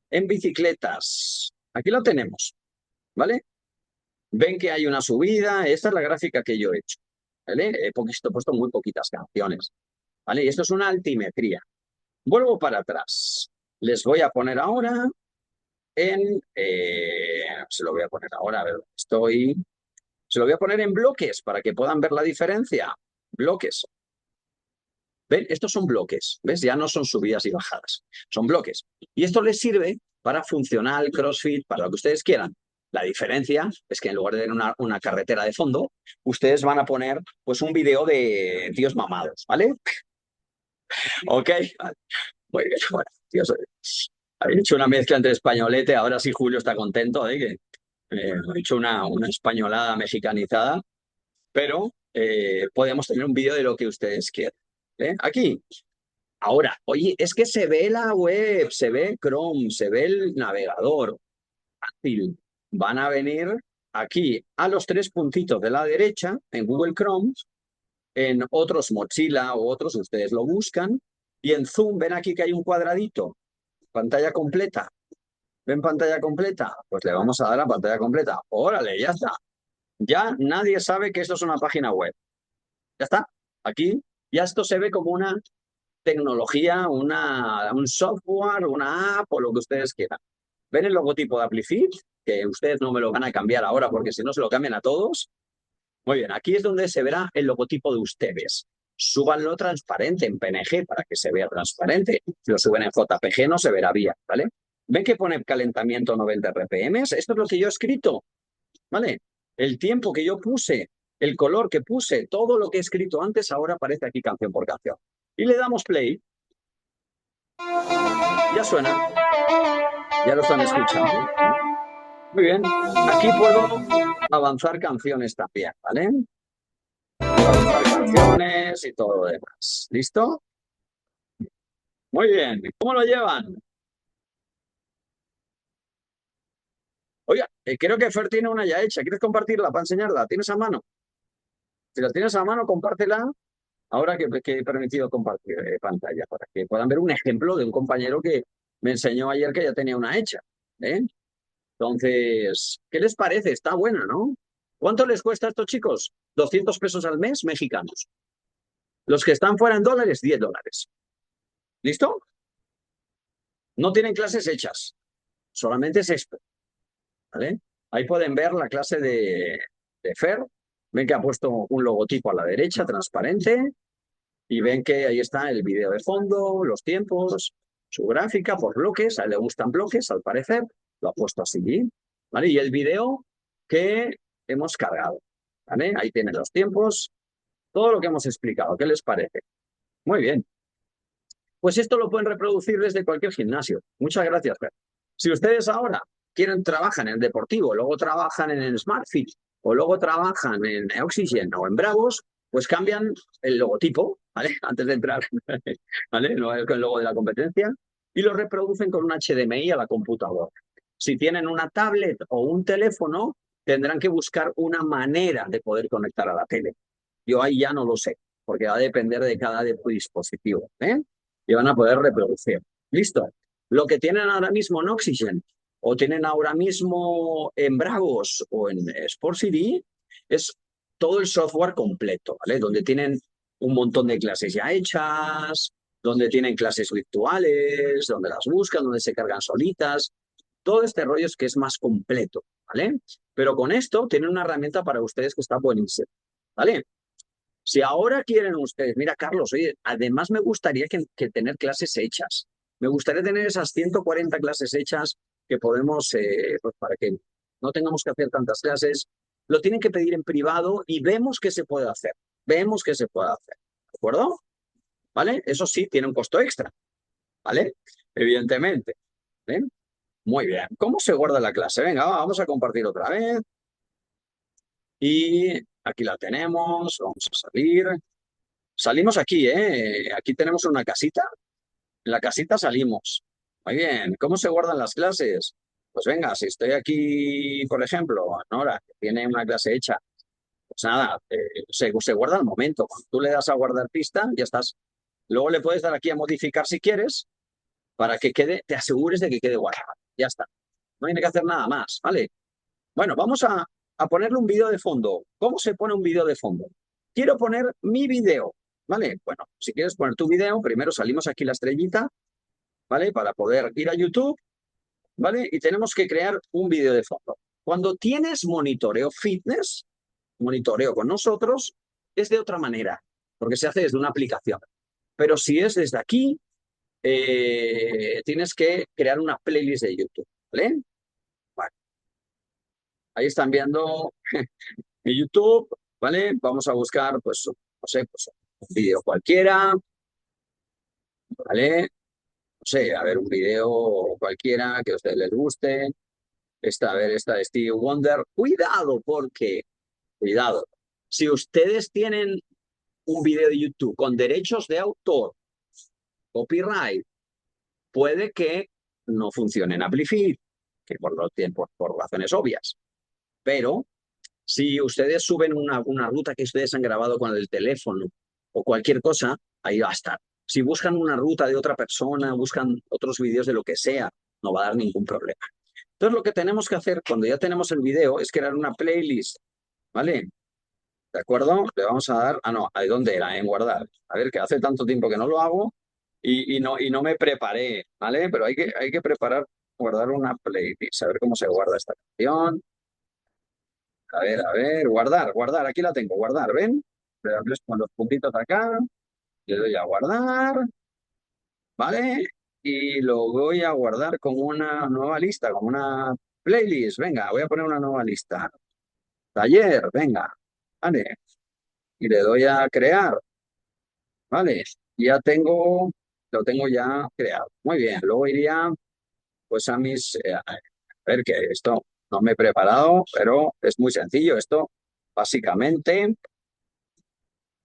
en bicicletas. Aquí lo tenemos, ¿vale? Ven que hay una subida, esta es la gráfica que yo he hecho, ¿vale? He puesto muy poquitas canciones, ¿vale? Y esto es una altimetría. Vuelvo para atrás. Les voy a poner ahora se lo voy a poner ahora, a ver, se lo voy a poner en bloques para que puedan ver la diferencia. Bloques. ¿Ven? Estos son bloques, ¿ves? Ya no son subidas y bajadas, son bloques. Y esto les sirve para funcional, CrossFit, para lo que ustedes quieran. La diferencia es que en lugar de tener una carretera de fondo, ustedes van a poner pues un video de tíos mamados, ¿vale? Ok, muy bien, bueno, tíos, habéis hecho una mezcla entre españolete, ahora sí Julio está contento de que he hecho una españolada mexicanizada, pero podemos tener un vídeo de lo que ustedes quieran. Aquí, ahora, oye, es que se ve la web, se ve Chrome, se ve el navegador. Fácil. Van a venir aquí a los 3 puntitos de la derecha en Google Chrome, en otros Mozilla o otros, ustedes lo buscan, y en Zoom ven aquí que hay un cuadradito, pantalla completa. ¿Ven pantalla completa? Pues le vamos a dar a pantalla completa. Órale, ya está. Ya nadie sabe que esto es una página web. Ya está. Aquí ya esto se ve como una tecnología, un software, una app o lo que ustedes quieran. ¿Ven el logotipo de Amplifit? Que ustedes no me lo van a cambiar ahora porque si no se lo cambian a todos. Muy bien, aquí es donde se verá el logotipo de ustedes. Súbanlo transparente en PNG para que se vea transparente. Si lo suben en JPG no se verá bien, ¿vale? ¿Ven que pone calentamiento 90 RPM? Esto es lo que yo he escrito, ¿vale? El tiempo que yo puse, el color que puse, todo lo que he escrito antes ahora aparece aquí canción por canción. Y le damos play. Ya suena. Ya lo están escuchando. Muy bien. Aquí puedo avanzar canciones también, ¿vale? Avanzar canciones y todo lo demás. ¿Listo? Muy bien. ¿Cómo lo llevan? Oiga, creo que Fer tiene una ya hecha. ¿Quieres compartirla para enseñarla? ¿Tienes a mano? Si la tienes a mano, compártela. Ahora que he permitido compartir pantalla para que puedan ver un ejemplo de un compañero que me enseñó ayer que ya tenía una hecha. ¿Eh? Entonces, ¿qué les parece? Está buena, ¿no? ¿Cuánto les cuesta a estos chicos? 200 pesos al mes mexicanos. Los que están fuera en dólares, 10 dólares. ¿Listo? No tienen clases hechas, solamente es expo, ¿vale? Ahí pueden ver la clase de Fer. Ven que ha puesto un logotipo a la derecha, transparente, y ven que ahí está el vídeo de fondo, los tiempos, su gráfica por bloques. A él le gustan bloques, al parecer. Lo ha puesto así, ¿vale? Y el vídeo que hemos cargado, ¿vale? Ahí tienen los tiempos, todo lo que hemos explicado. ¿Qué les parece? Muy bien. Pues esto lo pueden reproducir desde cualquier gimnasio. Muchas gracias, Fer. Si ustedes ahora trabajan en el deportivo, luego trabajan en el SmartFit o luego trabajan en Oxygen o en Bravos, pues cambian el logotipo, ¿vale? Antes de entrar, ¿vale? No es el logo de la competencia, y lo reproducen con un HDMI a la computadora. Si tienen una tablet o un teléfono, tendrán que buscar una manera de poder conectar a la tele. Yo ahí ya no lo sé, porque va a depender de cada dispositivo, ¿eh? Y van a poder reproducir. Listo. Lo que tienen ahora mismo en Oxygen o tienen ahora mismo en Bravos o en Sport CD es todo el software completo, ¿vale? Donde tienen un montón de clases ya hechas, donde tienen clases virtuales, donde las buscan, donde se cargan solitas. Todo este rollo es que es más completo, ¿vale? Pero con esto tienen una herramienta para ustedes que está buenísima, ¿vale? Si ahora quieren ustedes, mira, Carlos, oye, además me gustaría que tener clases hechas. Me gustaría tener esas 140 clases hechas que podemos, pues para que no tengamos que hacer tantas clases. Lo tienen que pedir en privado y vemos qué se puede hacer. Vemos qué se puede hacer. ¿De acuerdo? ¿Vale? Eso sí, tiene un costo extra. ¿Vale? Evidentemente. ¿Ven? Muy bien. ¿Cómo se guarda la clase? Venga, vamos a compartir otra vez. Y aquí la tenemos. Vamos a salir. Salimos aquí, ¿eh? Aquí tenemos una casita. En la casita salimos. Muy bien. ¿Cómo se guardan las clases? Pues venga, si estoy aquí, por ejemplo, Nora, que tiene una clase hecha, pues nada, se guarda al momento. Cuando tú le das a guardar pista, ya estás. Luego le puedes dar aquí a modificar si quieres, para que quede, te asegures de que quede guardado. Ya está. No hay que hacer nada más, ¿vale? Bueno, vamos a ponerle un vídeo de fondo. ¿Cómo se pone un vídeo de fondo? Quiero poner mi vídeo, ¿vale? Bueno, si quieres poner tu vídeo, primero salimos aquí la estrellita, ¿vale? Para poder ir a YouTube, ¿vale? Y tenemos que crear un vídeo de fondo. Cuando tienes monitoreo fitness, monitoreo con nosotros, es de otra manera, porque se hace desde una aplicación. Pero si es desde aquí, tienes que crear una playlist de YouTube, ¿vale? Bueno, ahí están viendo mi YouTube, ¿vale? Vamos a buscar, pues, no sé, pues un vídeo cualquiera, ¿vale? No sé, a ver, un vídeo cualquiera que a ustedes les guste. Esta, a ver, esta de Stevie Wonder. Cuidado, porque, cuidado, si ustedes tienen un vídeo de YouTube con derechos de autor, copyright, puede que no funcione en Amplify, que por los tiempos, por razones obvias. Pero si ustedes suben una ruta que ustedes han grabado con el teléfono o cualquier cosa, ahí va a estar. Si buscan una ruta de otra persona, buscan otros vídeos de lo que sea, no va a dar ningún problema. Entonces lo que tenemos que hacer cuando ya tenemos el vídeo es crear una playlist, ¿vale? ¿De acuerdo? Le vamos a dar, no, ¿a dónde era? En guardar. A ver, que hace tanto tiempo que no lo hago y no me preparé, ¿vale? Pero hay que preparar, guardar una playlist, a ver cómo se guarda esta canción. A ver, guardar, aquí la tengo, guardar, ¿ven? Le hables con los puntitos acá, le doy a guardar, ¿vale? Y lo voy a guardar como una nueva lista, como una playlist. Venga, voy a poner una nueva lista. Taller, venga, ¿vale? Y le doy a crear, ¿vale? Ya tengo, lo tengo ya creado. Muy bien, luego iría pues a ver que esto no me he preparado, pero es muy sencillo. Esto básicamente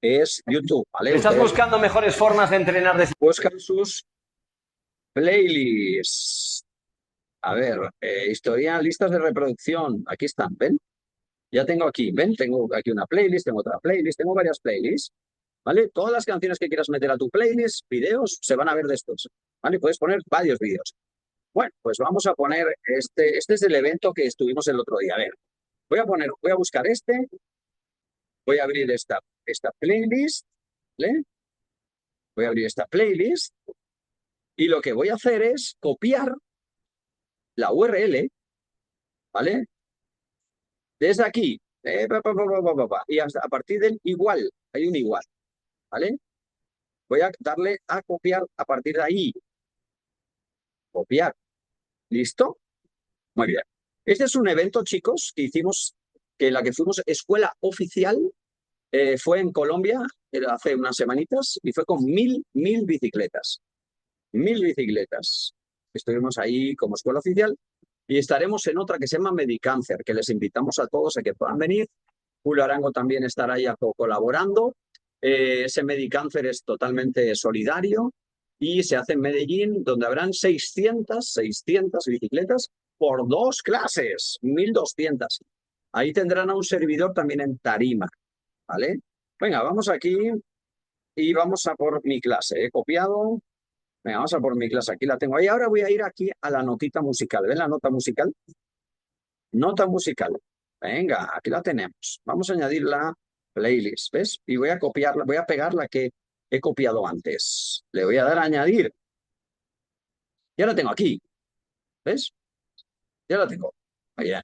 es YouTube, ¿vale? ¿Estás Ustedes buscando mejores formas de entrenar? buscan sus playlists. A ver, historia, listas de reproducción. Aquí están, ¿ven? Ya tengo aquí, ¿ven? Tengo aquí una playlist, tengo otra playlist, tengo varias playlists, ¿vale? Todas las canciones que quieras meter a tu playlist, videos, se van a ver de estos, ¿vale? Puedes poner varios vídeos. Bueno, pues vamos a poner este es el evento que estuvimos el otro día. A ver, voy a buscar voy a abrir esta playlist, ¿vale? Voy a abrir esta playlist y lo que voy a hacer es copiar la URL, ¿vale? Desde aquí, y hasta a partir del igual, hay un igual, ¿vale? Voy a darle a copiar a partir de ahí. Copiar. ¿Listo? Muy bien. Este es un evento, chicos, que hicimos, que la que fuimos escuela oficial, fue en Colombia, era hace unas semanitas, y fue con mil bicicletas. 1000 bicicletas. Estuvimos ahí como escuela oficial y estaremos en otra que se llama Medicáncer, que les invitamos a todos a que puedan venir Julio Arango también estará ahí colaborando. Ese Medicáncer es totalmente solidario y se hace en Medellín, donde habrán 600 bicicletas por 2 clases, 1.200. Ahí tendrán a un servidor también en tarima, ¿vale? Venga, vamos aquí y vamos a por mi clase. He copiado. Venga, vamos a por mi clase. Aquí la tengo. Y ahora voy a ir aquí a la notita musical. ¿Ven la nota musical? Nota musical. Venga, aquí la tenemos. Vamos a añadir la playlist, ¿ves? Y voy a copiarla, voy a pegar la que he copiado antes. Le voy a dar a añadir. Ya la tengo aquí, ¿ves? Ya la tengo. Muy bien.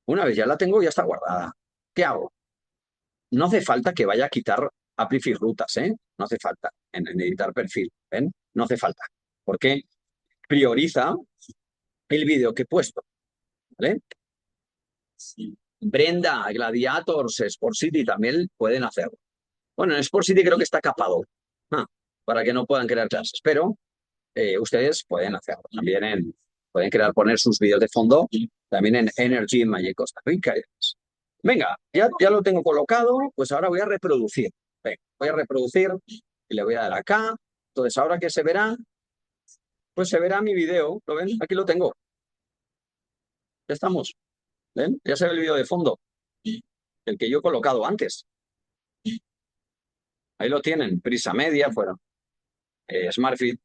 Una vez ya la tengo, ya está guardada. ¿Qué hago? No hace falta que vaya a quitar Amplify rutas, ¿eh? No hace falta en editar perfil, ¿ven? No hace falta. Porque prioriza el vídeo que he puesto, ¿vale? Sí. Brenda, Gladiators, Sport City también pueden hacerlo. Bueno, en Sport City creo que está capado, para que no puedan crear clases, pero ustedes pueden hacerlo. También pueden poner sus vídeos de fondo, también en Energy en Magic Costa Rica. Venga, ya lo tengo colocado, pues ahora voy a reproducir. Venga, voy a reproducir y le voy a dar acá. Entonces, ahora que se verá, pues se verá mi video. ¿Lo ven? Aquí lo tengo. Ya estamos. ¿Ven? Ya se ve el vídeo de fondo. El que yo he colocado antes. Ahí lo tienen. Prisa media, fueron SmartFit,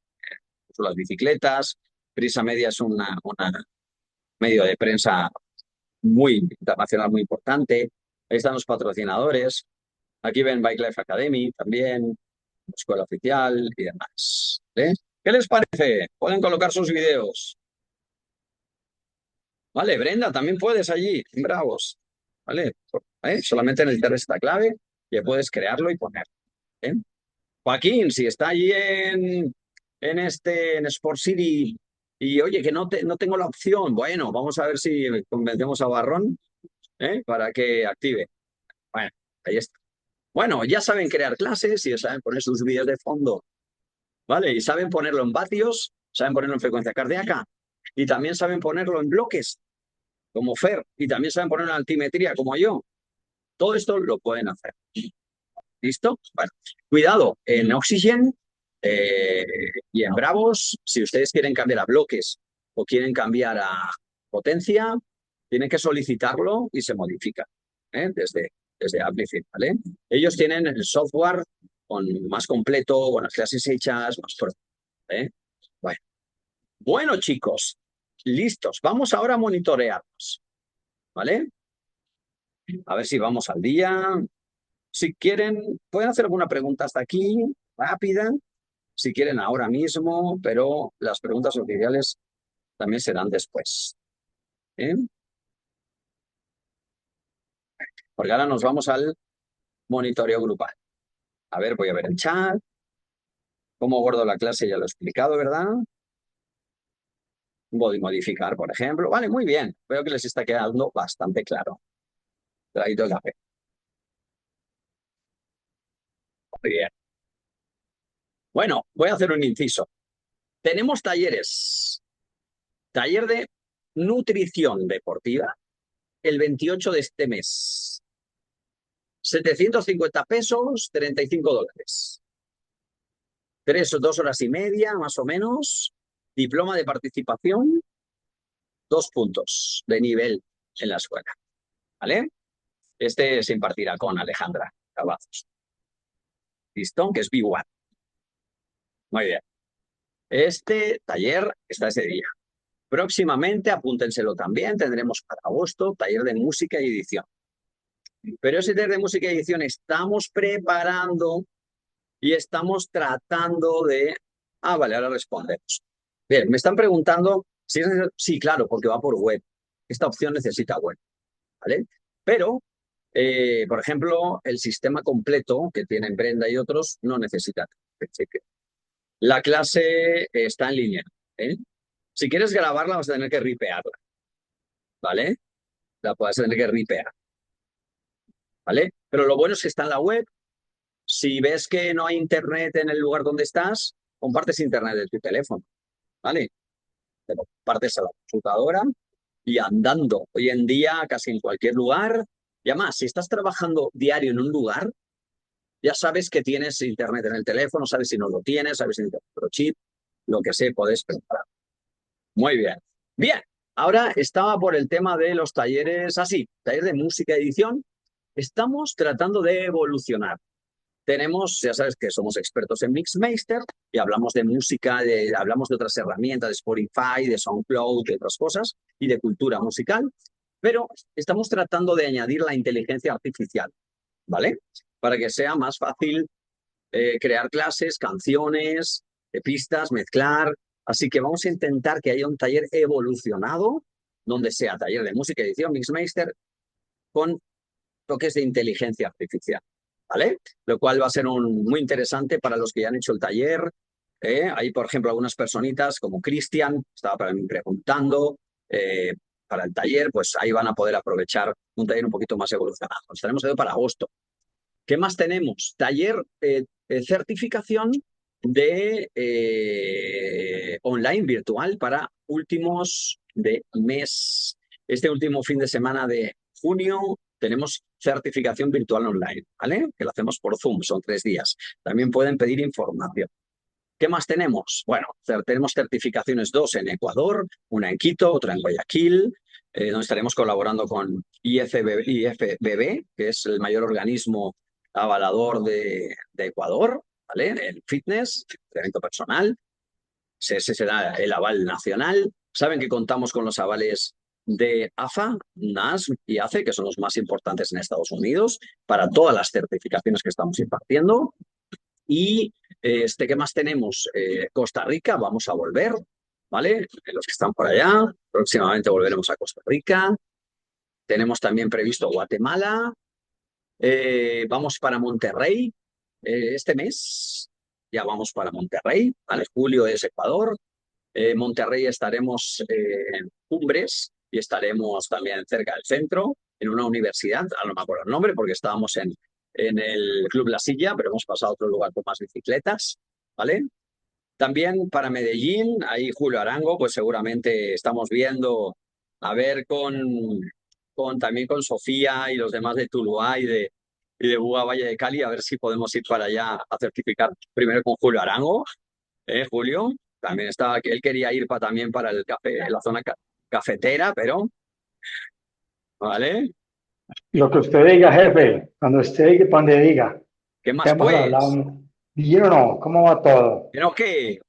son las bicicletas. Prisa media es una medio de prensa muy internacional, muy importante. Ahí están los patrocinadores. Aquí ven Bike Life Academy también, escuela oficial y demás. ¿Eh? ¿Qué les parece? Pueden colocar sus videos. Vale, Brenda, también puedes allí, en Bravos. ¿Vale? Solamente necesitas esta clave y ya puedes crearlo y poner. ¿Eh? Joaquín, si está allí en Sport City y oye, que no tengo la opción, bueno, vamos a ver si convencemos a Barrón, para que active. Bueno, ahí está. Bueno, ya saben crear clases y ya saben poner sus vídeos de fondo, ¿vale? Y saben ponerlo en vatios, saben ponerlo en frecuencia cardíaca y también saben ponerlo en bloques, como Fer, y también saben ponerlo en altimetría, como yo. Todo esto lo pueden hacer. ¿Listo? Bueno, cuidado, en Oxygen eh, y en Bravos, si ustedes quieren cambiar a bloques o quieren cambiar a potencia, tienen que solicitarlo y se modifica, desde Amplify, ¿vale? Ellos tienen el software más completo, con las clases hechas, más pro, ¿eh? Bueno. Bueno, chicos, listos. Vamos ahora a monitorearnos, ¿vale? A ver si vamos al día. Si quieren, pueden hacer alguna pregunta hasta aquí, rápida, si quieren ahora mismo, pero las preguntas oficiales también serán después. ¿Eh? Porque ahora nos vamos al monitoreo grupal. A ver, voy a ver el chat. Cómo guardo la clase ya lo he explicado, ¿verdad? Voy a modificar, por ejemplo. Vale, muy bien. Veo que les está quedando bastante claro. Traído el café. Muy bien. Bueno, voy a hacer un inciso. Tenemos talleres. Taller de nutrición deportiva el 28 de este mes. 750 pesos, 35 dólares. 2 horas y media, más o menos. Diploma de participación, 2 puntos de nivel en la escuela. ¿Vale? Este se impartirá con Alejandra Cavazos. ¿Listo? Que es B1. Muy bien. Este taller está ese día. Próximamente, apúntenselo también, tendremos para agosto taller de música y edición. Pero ese taller de música y edición estamos preparando y estamos tratando de... Ah, vale, ahora respondemos. Bien, me están preguntando si es necesario... Sí, claro, porque va por web. Esta opción necesita web, ¿vale? Pero, por ejemplo, el sistema completo que tienen Brenda y otros no necesita. La clase está en línea, ¿eh? Si quieres grabarla, vas a tener que ripearla, ¿vale? La puedes tener que ripear, ¿vale? Pero lo bueno es que está en la web. Si ves que no hay internet en el lugar donde estás, compartes internet de tu teléfono, ¿vale? Te lo compartes a la computadora y andando. Hoy en día, casi en cualquier lugar, Y además, si estás trabajando diario en un lugar, ya sabes que tienes internet en el teléfono, sabes si no lo tienes, sabes si tienes otro chip, lo que sea, podés preparar. Muy bien. Bien, ahora estaba por el tema de los talleres así, taller de música y edición. Estamos tratando de evolucionar. Tenemos, ya sabes que somos expertos en Mixmaster y hablamos de música, hablamos de otras herramientas, de Spotify, de SoundCloud, de otras cosas y de cultura musical, pero estamos tratando de añadir la inteligencia artificial, ¿vale? Para que sea más fácil crear clases, canciones, pistas, mezclar. Así que vamos a intentar que haya un taller evolucionado, donde sea taller de música, edición, Mixmaster, con toques de inteligencia artificial, ¿vale? Lo cual va a ser muy interesante para los que ya han hecho el taller. Hay, por ejemplo, algunas personitas como Cristian, estaba para mí preguntando para el taller, pues ahí van a poder aprovechar un taller un poquito más evolucionado. Estaremos para agosto. ¿Qué más tenemos? Taller, certificación de online virtual para últimos de mes. Este último fin de semana de junio tenemos certificación virtual online, ¿vale? Que lo hacemos por Zoom, son 3 días. También pueden pedir información. ¿Qué más tenemos? Bueno, tenemos certificaciones, 2 en Ecuador, una en Quito, otra en Guayaquil, donde estaremos colaborando con IFBB, que es el mayor organismo avalador de Ecuador, ¿vale? El fitness, entrenamiento personal. Ese será el aval nacional. Saben que contamos con los avales de AFA, NAS y ACE, que son los más importantes en Estados Unidos, para todas las certificaciones que estamos impartiendo. Y ¿qué más tenemos? Costa Rica, vamos a volver, ¿vale? Los que están por allá, próximamente volveremos a Costa Rica. Tenemos también previsto Guatemala. Vamos para Monterrey este mes. Ya vamos para Monterrey, ¿vale? Julio es Ecuador. Monterrey estaremos en Cumbres y estaremos también cerca del centro, en una universidad, a no me acuerdo el nombre porque estábamos en el Club La Silla, pero hemos pasado a otro lugar con más bicicletas, ¿vale? También para Medellín, ahí Julio Arango, pues seguramente estamos viendo, a ver también con Sofía y los demás de Tuluá y de Buga Valle de Cali, a ver si podemos ir para allá a certificar primero con Julio Arango, Julio. También estaba que él quería ir también para el café, la zona cafetera, pero, ¿vale? Lo que usted diga, jefe, cuando esté donde diga, ¿Qué que más hemos pues? hablado. ¿Bien o no? ¿Cómo va todo? ¿Pero qué?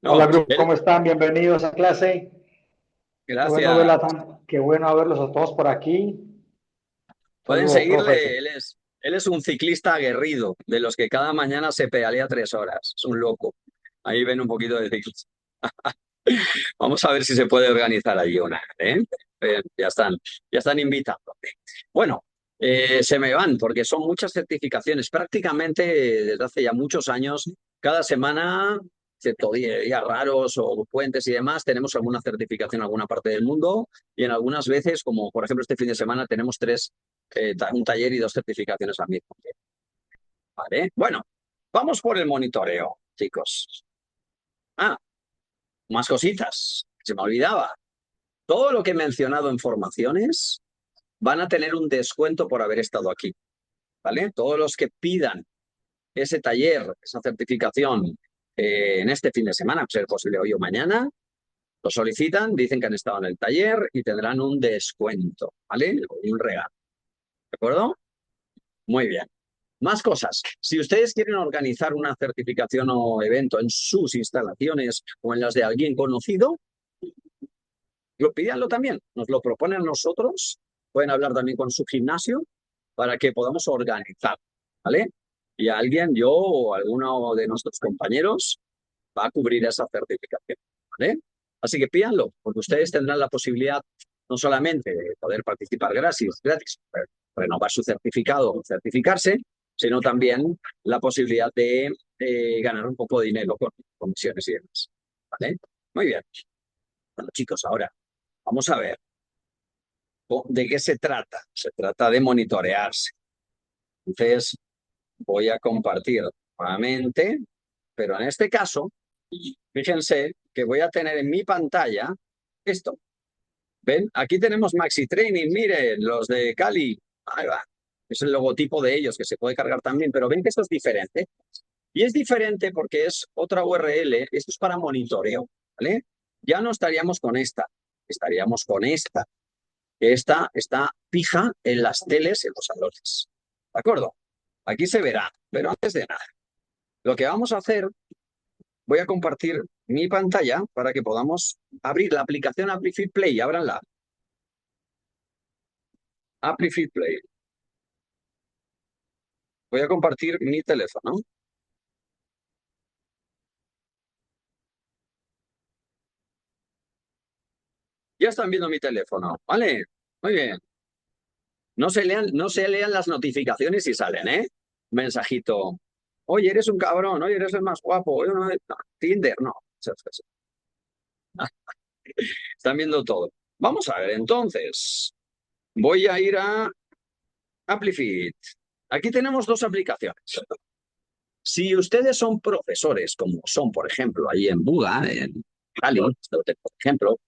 Hola, No, grupo, ¿cómo están? Bienvenidos a clase. gracias. Qué bueno verlos a todos por aquí. Pueden Saludos, profe. seguirle, él es un ciclista aguerrido, de los que cada mañana se pedalea 3 horas. Es un loco. Ahí ven un poquito de ciclismo. Vamos a ver si se puede organizar allí una, ¿eh? Ya están invitando. Bueno, se me van porque son muchas certificaciones. Prácticamente desde hace ya muchos años, cada semana, excepto días raros o puentes y demás, tenemos alguna certificación en alguna parte del mundo y en algunas veces, como por ejemplo este fin de semana, tenemos un taller y 2 certificaciones al mismo tiempo. ¿Vale? Bueno, vamos por el monitoreo, chicos. Ah, más cositas. Se me olvidaba. Todo lo que he mencionado en formaciones van a tener un descuento por haber estado aquí, ¿vale? Todos los que pidan ese taller, esa certificación en este fin de semana, a ser posible hoy o mañana, lo solicitan, dicen que han estado en el taller y tendrán un descuento, ¿vale? Y un regalo, ¿de acuerdo? Muy bien. Más cosas. Si ustedes quieren organizar una certificación o evento en sus instalaciones o en las de alguien conocido, pídanlo también. Nos lo proponen nosotros. Pueden hablar también con su gimnasio para que podamos organizar, ¿vale? Y alguien, yo o alguno de nuestros compañeros va a cubrir esa certificación, ¿vale? Así que pídanlo, porque ustedes tendrán la posibilidad no solamente de poder participar gratis, renovar su certificado o certificarse, sino también la posibilidad de ganar un poco de dinero con comisiones y demás, ¿vale? Muy bien. Bueno, chicos, ahora vamos a ver de qué se trata. Se trata de monitorearse. Entonces, voy a compartir nuevamente, pero en este caso, fíjense que voy a tener en mi pantalla esto. ¿Ven? Aquí tenemos Maxi Training, miren, los de Cali. Ahí va. Es el logotipo de ellos que se puede cargar también, pero ven que esto es diferente. Y es diferente porque es otra URL, esto es para monitoreo, ¿vale? Ya no estaríamos con esta, estaríamos con esta. Esta está fija en las teles en los salones. ¿De acuerdo? Aquí se verá, pero antes de nada, lo que vamos a hacer, voy a compartir mi pantalla para que podamos abrir la aplicación Amplify Play. Ábranla. Amplify Play. Voy a compartir mi teléfono. Ya están viendo mi teléfono, ¿vale? Muy bien. No se lean las notificaciones si salen, ¿eh? Mensajito. Oye, eres un cabrón. Oye, eres el más guapo. Oye, no, Tinder, no. Están viendo todo. Vamos a ver, entonces. Voy a ir a Amplify. Aquí tenemos dos aplicaciones. Si ustedes son profesores, como son, por ejemplo, ahí en Buga, en Cali, por ejemplo,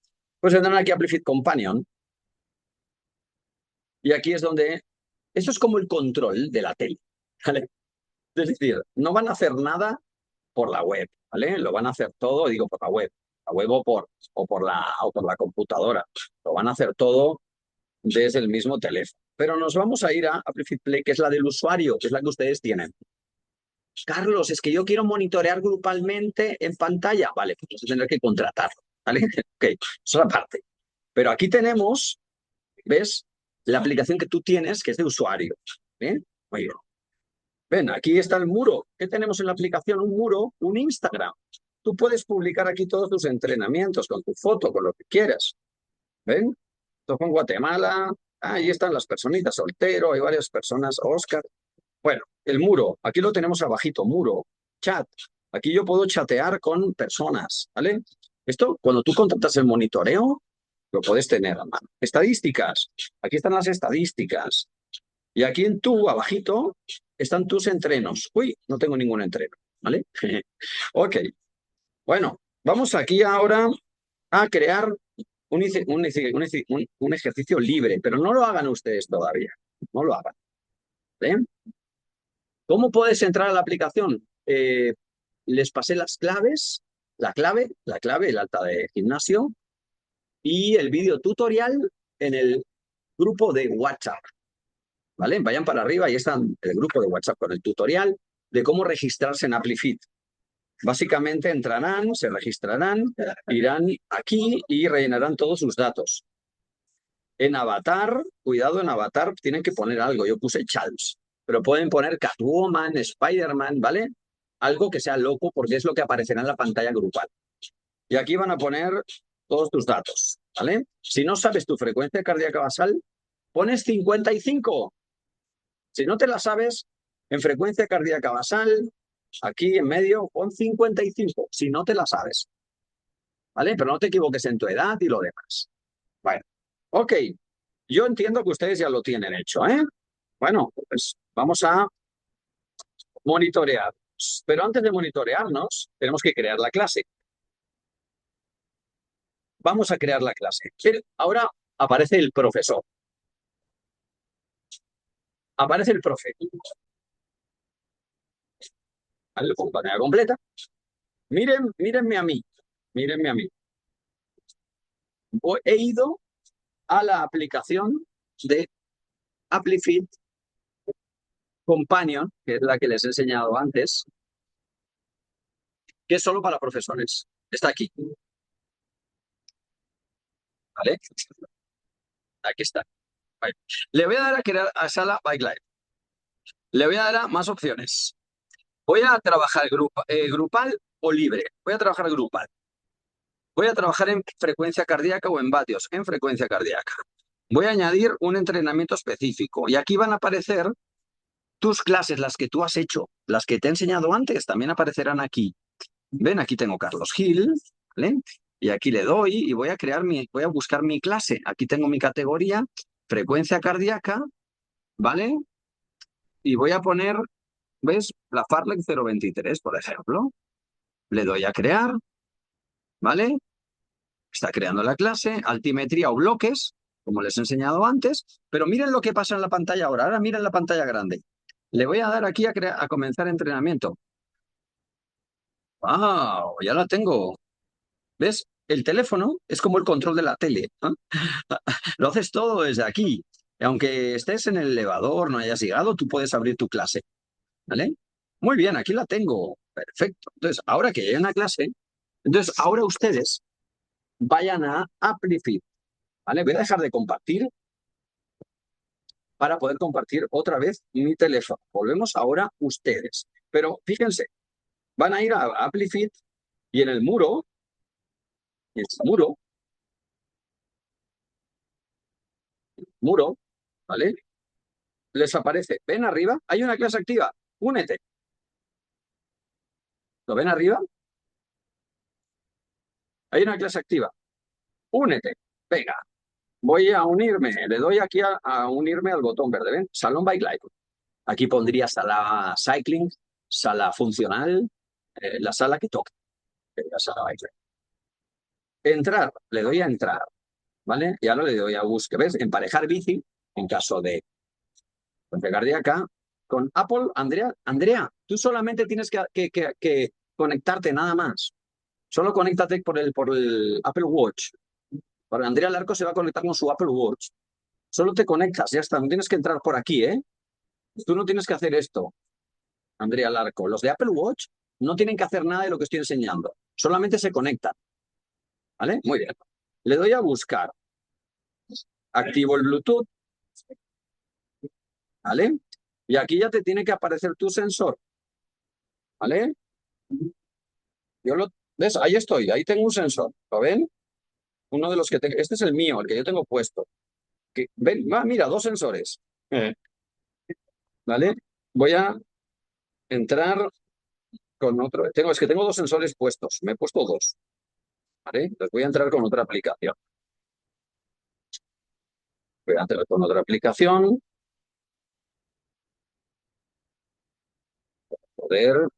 pues tendrán aquí Amplify Companion. Y aquí es donde... Esto es como el control de la tele, ¿vale? Es decir, no van a hacer nada por la web, ¿vale? Lo van a hacer todo, digo, por la web o por la computadora. Lo van a hacer todo desde el mismo teléfono. Pero nos vamos a ir a Amplify Play, que es la del usuario, que es la que ustedes tienen. Carlos, es que yo quiero monitorear grupalmente en pantalla. Vale, pues entonces tendré que contratarlo, ¿vale? Ok, eso es la parte. Pero aquí tenemos, ¿ves? La aplicación que tú tienes, que es de usuario. ¿Bien? Muy bien. Ven, aquí está el muro. ¿Qué tenemos en la aplicación? Un muro, un Instagram. Tú puedes publicar aquí todos tus entrenamientos con tu foto, con lo que quieras. ¿Ven? Esto fue en Guatemala. Ahí están las personitas, soltero, hay varias personas. Oscar. Bueno, el muro. Aquí lo tenemos abajito, muro. Chat. Aquí yo puedo chatear con personas, ¿vale? Esto, cuando tú contratas el monitoreo, lo puedes tener a mano. Estadísticas. Aquí están las estadísticas. Y aquí en tu, abajito, están tus entrenos. Uy, no tengo ningún entreno, ¿vale? Ok. Bueno, vamos aquí ahora a crear un ejercicio libre, pero no lo hagan ustedes todavía. No lo hagan. ¿Ven? ¿Cómo puedes entrar a la aplicación? Les pasé las claves, la clave, el alta de gimnasio y el vídeo tutorial en el grupo de WhatsApp. ¿Vale? Vayan para arriba y está el grupo de WhatsApp con el tutorial de cómo registrarse en Amplify. Básicamente entrarán, se registrarán, irán aquí y rellenarán todos sus datos. En avatar, cuidado, en avatar tienen que poner algo. Yo puse Charles, pero pueden poner Catwoman, Spider-Man, ¿vale? Algo que sea loco porque es lo que aparecerá en la pantalla grupal. Y aquí van a poner todos tus datos, ¿vale? Si no sabes tu frecuencia cardíaca basal, pones 55. Si no te la sabes, en frecuencia cardíaca basal, aquí en medio, pon 55, si no te la sabes. ¿Vale? Pero no te equivoques en tu edad y lo demás. Bueno, ok. Yo entiendo que ustedes ya lo tienen hecho, ¿eh? Bueno, pues vamos a monitorear. Pero antes de monitorearnos, tenemos que crear la clase. Vamos a crear la clase. Ahora aparece el profesor. Aparece el profe. ¿Vale? Pantalla completa. Mírenme a mí. Mírenme a mí. He ido a la aplicación de Amplify Companion, que es la que les he enseñado antes, que es solo para profesores. Está aquí. ¿Vale? Aquí está. Vale. Le voy a dar a crear a sala Bike Live. Le voy a dar a más opciones. Voy a trabajar grupal o libre. Voy a trabajar grupal. Voy a trabajar en frecuencia cardíaca o en vatios, en frecuencia cardíaca. Voy a añadir un entrenamiento específico. Y aquí van a aparecer tus clases, las que tú has hecho, las que te he enseñado antes, también aparecerán aquí. Ven, aquí tengo Carlos Gil, ¿vale? Y aquí le doy y voy a buscar mi clase. Aquí tengo mi categoría, frecuencia cardíaca, ¿vale? Y voy a poner, ¿ves? La Farlek 023, por ejemplo. Le doy a crear, ¿vale? Está creando la clase, altimetría o bloques. como les he enseñado antes, pero miren lo que pasa en la pantalla ahora. Ahora miren la pantalla grande. Le voy a dar aquí a comenzar entrenamiento. ¡Wow! Ya la tengo. ¿Ves? El teléfono es como el control de la tele, ¿no? Lo haces todo desde aquí. Aunque estés en el elevador, no hayas llegado, tú puedes abrir tu clase. ¿Vale? Muy bien, aquí la tengo. Perfecto. Entonces, ahora que llegan a clase, entonces ahora ustedes vayan a Amplify. ¿Vale? Voy a dejar de compartir para poder compartir otra vez mi teléfono. Volvemos ahora ustedes. Pero fíjense, van a ir a Amplify y en el muro, muro, ¿vale? Les aparece, ven arriba, hay una clase activa, únete. ¿Lo ven arriba? Hay una clase activa, únete. Venga, voy a unirme, le doy aquí a unirme al botón verde, ¿ven? Salón Bike Live. Aquí pondría sala cycling, sala funcional, la sala que toca, la sala Bike Live. Entrar, le doy a entrar, ¿vale? Y ahora le doy a buscar, ¿ves? Emparejar bici, en caso de pegar de acá, con Apple, Andrea, tú solamente tienes que conectarte nada más. Solo conéctate por el Apple Watch. Porque Andrea Larco se va a conectar con su Apple Watch. Solo te conectas, ya está. No tienes que entrar por aquí, ¿eh? Tú no tienes que hacer esto, Andrea Larco. Los de Apple Watch no tienen que hacer nada de lo que estoy enseñando. Solamente se conectan. ¿Vale? Muy bien. Le doy a buscar. Activo el Bluetooth. ¿Vale? Y aquí ya te tiene que aparecer tu sensor. ¿Vale? ¿Ves? Ahí estoy. Ahí tengo un sensor. ¿Lo ven? Uno de los que tengo. Este es el mío, el que yo tengo puesto. ¿Ven? Mira, dos sensores. ¿Vale? Voy a entrar con otro. Es que tengo dos sensores puestos. Me he puesto dos. ¿Vale? Entonces voy a entrar con otra aplicación. Voy a entrar con otra aplicación. Poder,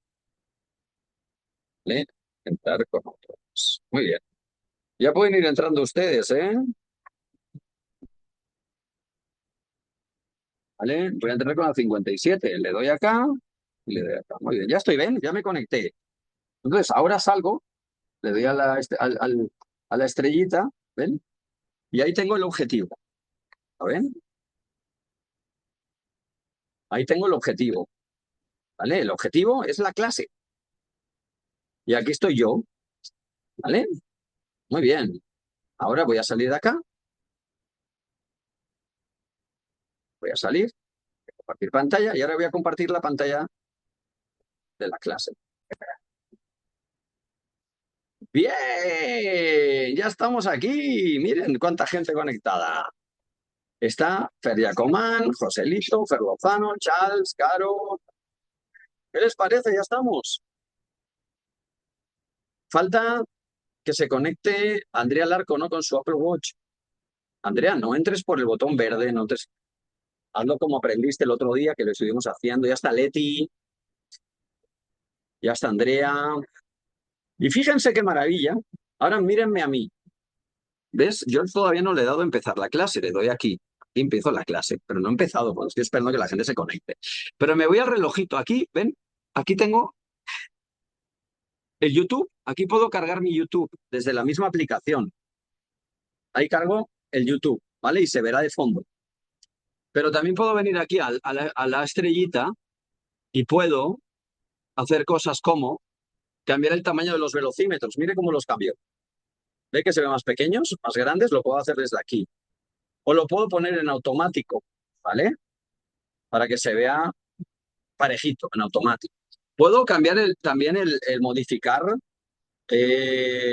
¿vale? Entrar con otros. Muy bien. Ya pueden ir entrando ustedes, ¿eh? ¿Vale? Voy a entrar con la 57. Le doy acá y le doy acá. Muy bien. Ya estoy, ¿ven? Ya me conecté. Entonces, ahora salgo, le doy a la estrellita, ¿ven? Y ahí tengo el objetivo. ¿Lo ven? Ahí tengo el objetivo. ¿Vale? El objetivo es la clase. Y aquí estoy yo. ¿Vale? Muy bien. Ahora voy a salir de acá. Voy a salir, compartir pantalla y ahora voy a compartir la pantalla de la clase. Bien, ya estamos aquí. Miren cuánta gente conectada. Está Fer Yacomán, Joselito, Fer Lozano, Charles, Caro. ¿Qué les parece? Ya estamos. Falta que se conecte Andrea Larco, ¿no? Con su Apple Watch. Andrea, no entres por el botón verde, no te... Hazlo como aprendiste el otro día, que lo estuvimos haciendo. Ya está Leti, ya está Andrea. Y fíjense qué maravilla. Ahora mírenme a mí. ¿Ves? Yo todavía no le he dado a empezar la clase, le doy aquí. Y empiezo la clase, pero no he empezado, porque estoy esperando que la gente se conecte. Pero me voy al relojito. Aquí, ¿ven? Aquí tengo el YouTube. Aquí puedo cargar mi YouTube desde la misma aplicación. Ahí cargo el YouTube, ¿vale? Y se verá de fondo. Pero también puedo venir aquí a la estrellita y puedo hacer cosas como cambiar el tamaño de los velocímetros. Mire cómo los cambio. ¿Ve que se ven más pequeños, más grandes? Lo puedo hacer desde aquí. O lo puedo poner en automático, ¿vale? Para que se vea parejito, en automático. Puedo cambiar también el modificar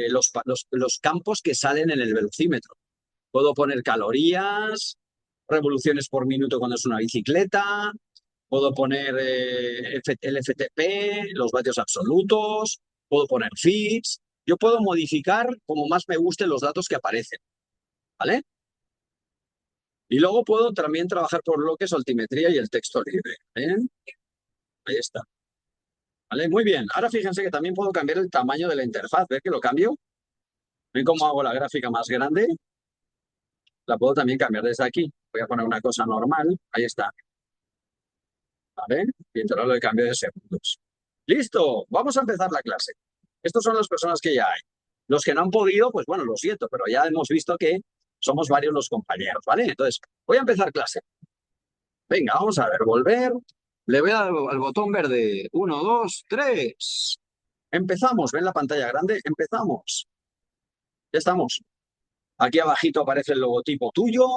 los campos que salen en el velocímetro. Puedo poner calorías, revoluciones por minuto cuando es una bicicleta, puedo poner el FTP, los vatios absolutos, puedo poner feeds. Yo puedo modificar como más me gusten los datos que aparecen, ¿vale? Y luego puedo también trabajar por bloques, altimetría y el texto libre. ¿Eh? Ahí está. ¿Vale? Muy bien. Ahora fíjense que también puedo cambiar el tamaño de la interfaz. ¿Ves que lo cambio? ¿Ven cómo hago la gráfica más grande? La puedo también cambiar desde aquí. Voy a poner una cosa normal. Ahí está. ¿Vale? Y entonces lo cambio de segundos. ¡Listo! Vamos a empezar la clase. Estos son las personas que ya hay. Los que no han podido, pues bueno, lo siento, pero ya hemos visto que somos varios los compañeros, ¿vale? Entonces, voy a empezar clase. Venga, vamos a ver, volver. Le voy al botón verde. 1, 2, 3. Empezamos. ¿Ven la pantalla grande? Empezamos. Ya estamos. Aquí abajito aparece el logotipo tuyo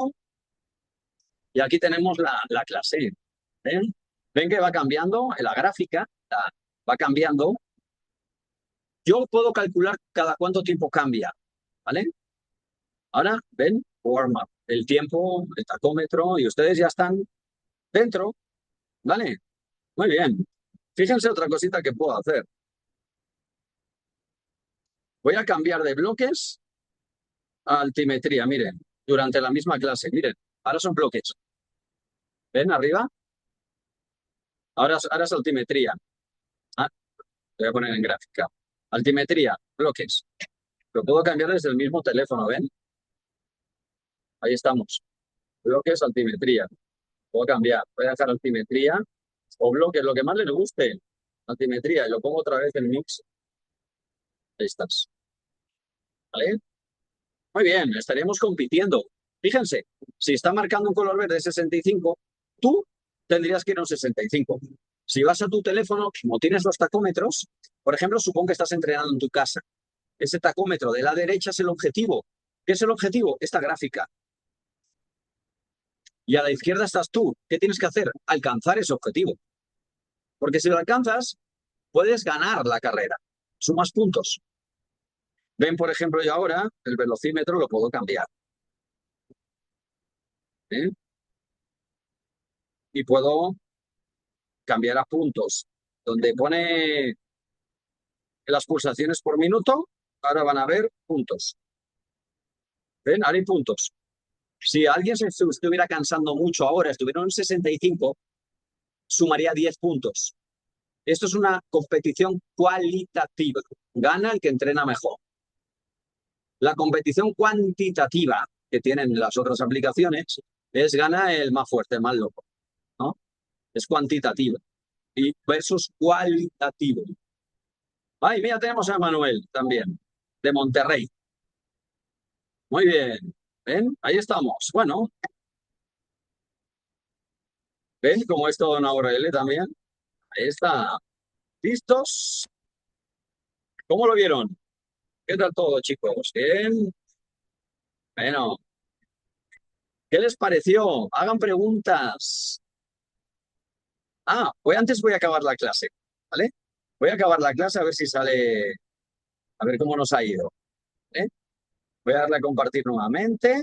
y aquí tenemos la clase. ¿Ven? ¿Ven que va cambiando? La gráfica va cambiando. Yo puedo calcular cada cuánto tiempo cambia, ¿vale? Ahora, ven, warm up, el tiempo, el tacómetro, y ustedes ya están dentro, ¿vale? Muy bien. Fíjense otra cosita que puedo hacer. Voy a cambiar de bloques a altimetría, miren, durante la misma clase, miren, ahora son bloques. ¿Ven arriba? Ahora es altimetría. Ah, voy a poner en gráfica. Altimetría, bloques. Lo puedo cambiar desde el mismo teléfono, ¿ven? Ahí estamos. Bloques, altimetría. Puedo cambiar. Voy a dejar altimetría o bloques, lo que más les guste. Altimetría. Y lo pongo otra vez en mix. Ahí estás. ¿Vale? Muy bien, estaríamos compitiendo. Fíjense, si está marcando un color verde 65, tú tendrías que ir a un 65. Si vas a tu teléfono, como tienes los tacómetros, por ejemplo, supón que estás entrenando en tu casa. Ese tacómetro de la derecha es el objetivo. ¿Qué es el objetivo? Esta gráfica. Y a la izquierda estás tú. ¿Qué tienes que hacer? Alcanzar ese objetivo. Porque si lo alcanzas, puedes ganar la carrera. Sumas puntos. Ven, por ejemplo, yo ahora el velocímetro lo puedo cambiar. ¿Eh? Y puedo cambiar a puntos. Donde pone las pulsaciones por minuto, ahora van a ver puntos. ¿Ven? Ahora hay puntos. Si alguien se estuviera cansando mucho ahora, estuviera en 65, sumaría 10 puntos. Esto es una competición cualitativa. Gana el que entrena mejor. La competición cuantitativa que tienen las otras aplicaciones es gana el más fuerte, el más loco, ¿no? Es cuantitativa y versus cualitativo. Ay, mira, tenemos a Manuel también, de Monterrey. Muy bien. ¿Ven? Ahí estamos. Bueno, ¿ven cómo es todo una URL también? Ahí está. ¿Listos? ¿Cómo lo vieron? ¿Qué tal todo, chicos? Bien. Bueno, ¿qué les pareció? Hagan preguntas. Pues antes voy a acabar la clase, ¿vale? Voy a acabar la clase a ver si sale, a ver cómo nos ha ido. ¿Eh? Voy a darle a compartir nuevamente.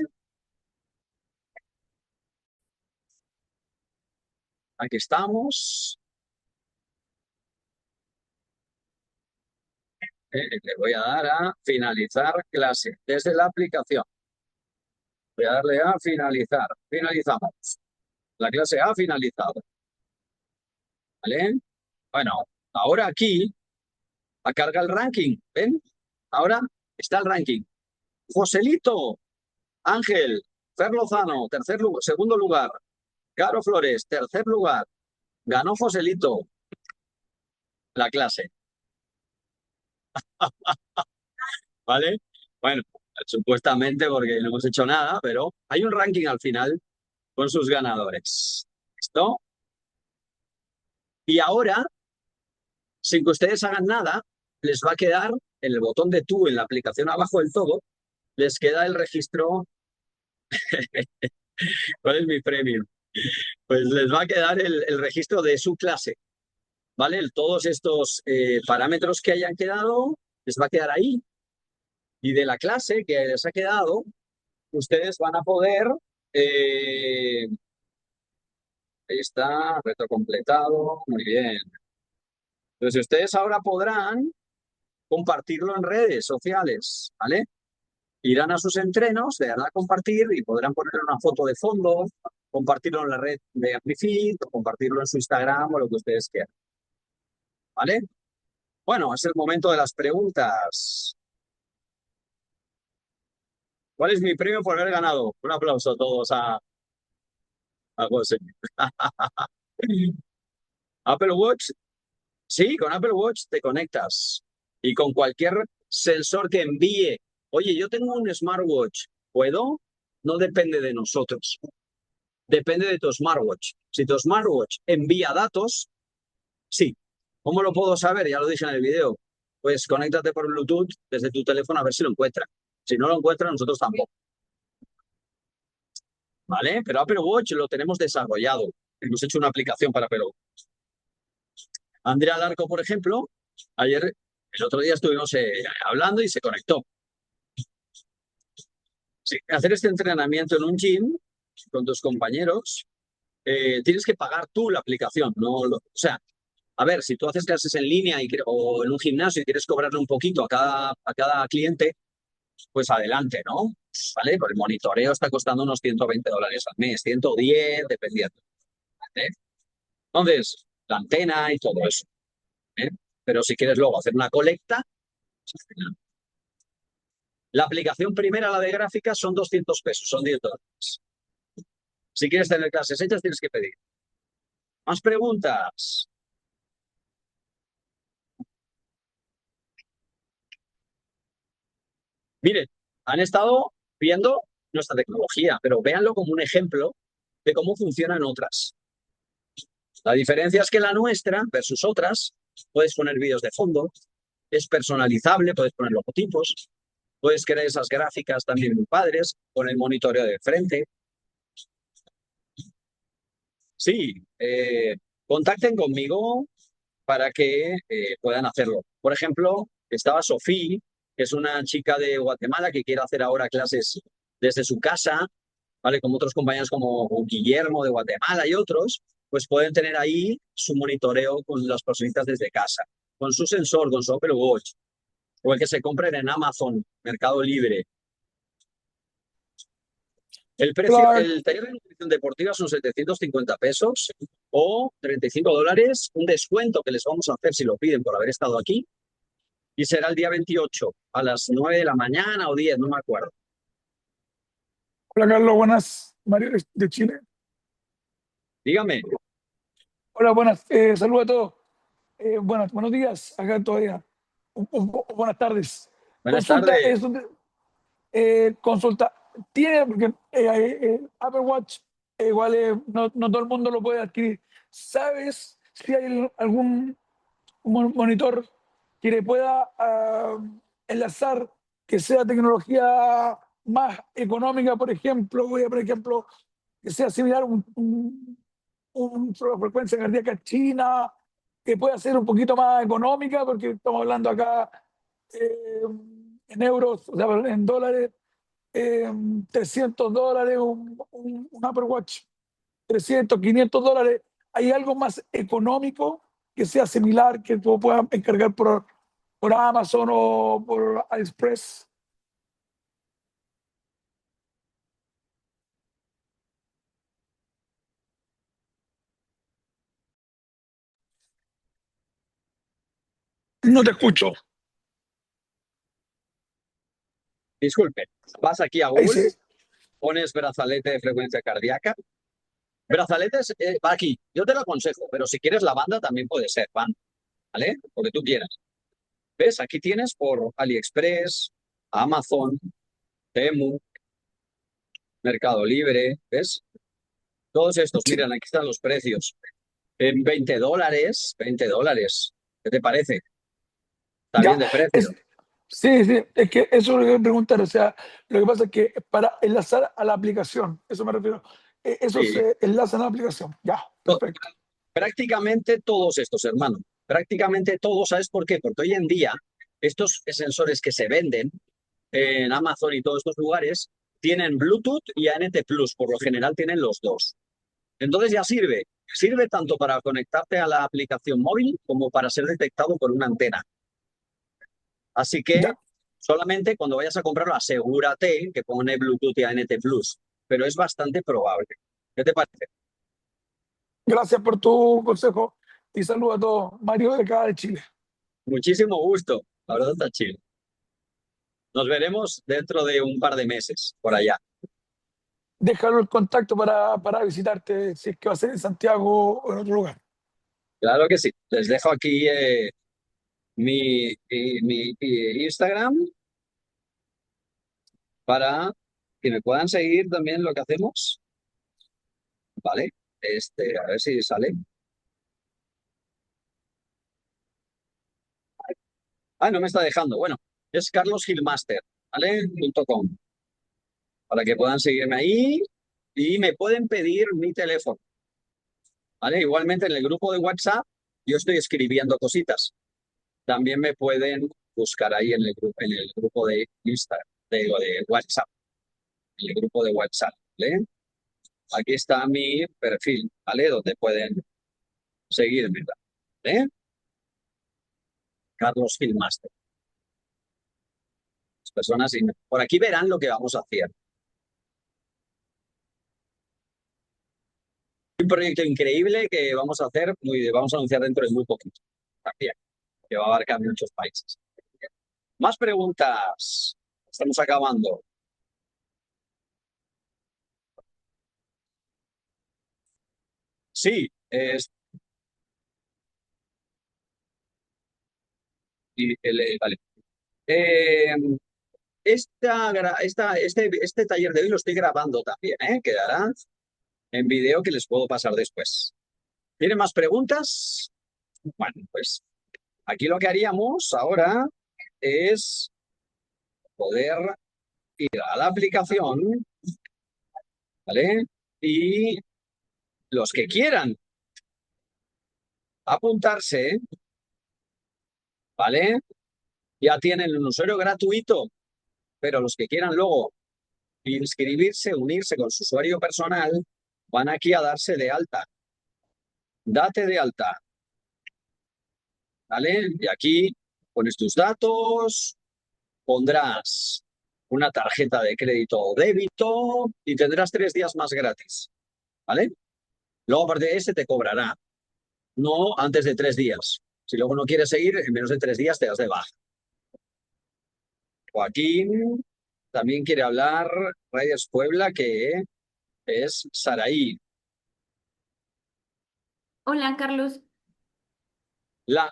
Aquí estamos. Le voy a dar a finalizar clase desde la aplicación. Voy a darle a finalizar. Finalizamos. La clase ha finalizado. ¿Vale? Bueno, ahora aquí carga el ranking. ¿Ven? Ahora está el ranking. Joselito, Ángel, Fer Lozano, segundo lugar. Caro Flores, tercer lugar. Ganó Joselito la clase. ¿Vale? Bueno, supuestamente porque no hemos hecho nada, pero hay un ranking al final con sus ganadores. ¿Listo? Y ahora, sin que ustedes hagan nada, les va a quedar en el botón de tú en la aplicación abajo del todo, les queda el registro. ¿Cuál es mi premio? Pues les va a quedar el registro de su clase, ¿vale? Todos estos parámetros que hayan quedado, les va a quedar ahí. Y de la clase que les ha quedado, ustedes van a poder, ahí está, reto completado, muy bien. Entonces ustedes ahora podrán compartirlo en redes sociales, ¿vale? Irán a sus entrenos, le darán a compartir y podrán poner una foto de fondo, compartirlo en la red de Amplify, o compartirlo en su Instagram o lo que ustedes quieran, ¿vale? Bueno, es el momento de las preguntas. ¿Cuál es mi premio por haber ganado? Un aplauso a todos a José. Apple Watch, sí, con Apple Watch te conectas y con cualquier sensor que envíe. Oye, yo tengo un smartwatch, ¿puedo? No depende de nosotros, depende de tu smartwatch. Si tu smartwatch envía datos, sí. ¿Cómo lo puedo saber? Ya lo dije en el video. Pues conéctate por Bluetooth desde tu teléfono a ver si lo encuentra. Si no lo encuentra, nosotros tampoco. ¿Vale? Pero Apple Watch lo tenemos desarrollado. Hemos hecho una aplicación para Apple Watch. Andrea Larco, por ejemplo, el otro día estuvimos hablando y se conectó. Sí, hacer este entrenamiento en un gym con tus compañeros, tienes que pagar tú la aplicación, o sea, a ver, si tú haces clases en línea o en un gimnasio y quieres cobrarle un poquito a cada cliente, pues adelante, ¿no? ¿Vale? Pues el monitoreo está costando unos $120 al mes, 110, dependiendo. ¿Eh? Entonces, la antena y todo eso. ¿Eh? Pero si quieres luego hacer una colecta, la aplicación primera, la de gráficas, son 200 pesos, son $10. Si quieres tener clases hechas, tienes que pedir. ¿Más preguntas? Miren, han estado viendo nuestra tecnología, pero véanlo como un ejemplo de cómo funcionan otras. La diferencia es que la nuestra versus otras, puedes poner vídeos de fondo, es personalizable, puedes poner logotipos, puedes crear esas gráficas también muy padres, con el monitoreo de frente. Sí, contacten conmigo para que puedan hacerlo. Por ejemplo, estaba Sofía, que es una chica de Guatemala que quiere hacer ahora clases desde su casa, ¿vale? Como otros compañeros como Guillermo de Guatemala y otros, pues pueden tener ahí su monitoreo con las personitas desde casa, con su sensor, con su Apple Watch, o el que se compren en Amazon, Mercado Libre. El precio, Clark, el taller de nutrición deportiva son 750 pesos o $35, un descuento que les vamos a hacer si lo piden por haber estado aquí, y será el día 28 a las 9 de la mañana o 10, no me acuerdo. hola Carlos, buenas, Mario de Chile. Dígame, Hola, buenas, saludos a todos. Buenos días, acá todavía. Buenas tardes. buenas Consulta, tardes. consulta, tiene, porque Apple Watch igual no todo el mundo lo puede adquirir. ¿Sabes si hay algún monitor que le pueda enlazar, que sea tecnología más económica, por ejemplo, por ejemplo, que sea similar a una frecuencia cardíaca china, que pueda ser un poquito más económica, porque estamos hablando acá eh, en euros, o sea, en dólares, eh, $300, un Apple Watch 300, $500. ¿Hay algo más económico que sea similar, que tú puedas encargar por Amazon o por AliExpress? No te escucho. Disculpe, vas aquí a Ahí Google, sí. pones brazalete de frecuencia cardíaca. Brazaletes, va aquí. Yo te lo aconsejo, pero si quieres la banda también puede ser, van, ¿vale? Lo que tú quieras. ¿Ves? Aquí tienes por AliExpress, Amazon, Temu, Mercado Libre, ¿ves? Todos estos, Sí, miren, aquí están los precios. En $20, $20. ¿Qué te parece? Está bien ya. de precio. Es, sí, sí, es que eso es lo que quería preguntar. O sea, lo que pasa es que para enlazar a la aplicación, eso me refiero. Eso Sí. se enlaza a la aplicación. Ya, To- perfecto. Prácticamente todos estos, hermano. Prácticamente todos, ¿sabes por qué? Porque hoy en día estos sensores que se venden en Amazon y todos estos lugares tienen Bluetooth y ANT Plus, por lo general tienen los dos. Entonces ya sirve. Sirve tanto para conectarte a la aplicación móvil como para ser detectado por una antena. Así que Ya. solamente cuando vayas a comprarlo, asegúrate que pone Bluetooth y ANT Plus. Pero es bastante probable. ¿Qué te parece? Gracias por tu consejo y saludo a todos. Mario de acá de Chile. Muchísimo gusto. La verdad está chido. Nos veremos dentro de un par de meses, por allá. Déjalo el contacto para visitarte si es que va a ser en Santiago o en otro lugar. Claro que sí. Les dejo aquí mi Instagram para que me puedan seguir también lo que hacemos. ¿Vale? A ver si sale. Ah, no me está dejando. Bueno, es carlosgilmaster, ¿vale? .com, para que puedan seguirme ahí y me pueden pedir mi teléfono, ¿vale? Igualmente en el grupo de WhatsApp yo estoy escribiendo cositas. También me pueden buscar ahí en el grupo de Instagram, de WhatsApp, en el grupo de WhatsApp, ¿vale? Aquí está mi perfil, ¿vale? Donde pueden seguirme, ¿vale? Carlos Filmaster. Las personas, por aquí verán lo que vamos a hacer. Un proyecto increíble que vamos a hacer, vamos a anunciar dentro de muy poquito, también, que va a abarcar muchos países. Más preguntas. Estamos acabando. Sí, vale. Eh, este taller de hoy lo estoy grabando también, ¿eh? Quedará en vídeo que les puedo pasar después. ¿Tienen más preguntas? Bueno, pues aquí lo que haríamos ahora es poder ir a la aplicación, ¿vale? Y los que quieran apuntarse, ¿vale? Ya tienen un usuario gratuito, pero los que quieran luego inscribirse, unirse con su usuario personal, van aquí a darse de alta. Date de alta, ¿vale? Y aquí pones tus datos, pondrás una tarjeta de crédito o débito y tendrás 3 días más gratis, ¿vale? Luego, aparte de ese, te cobrará, no antes de 3 días. Si luego no quieres seguir, en menos de 3 días te das de baja. Joaquín también quiere hablar, Raiders Puebla, que es Saraí. Hola, Carlos. La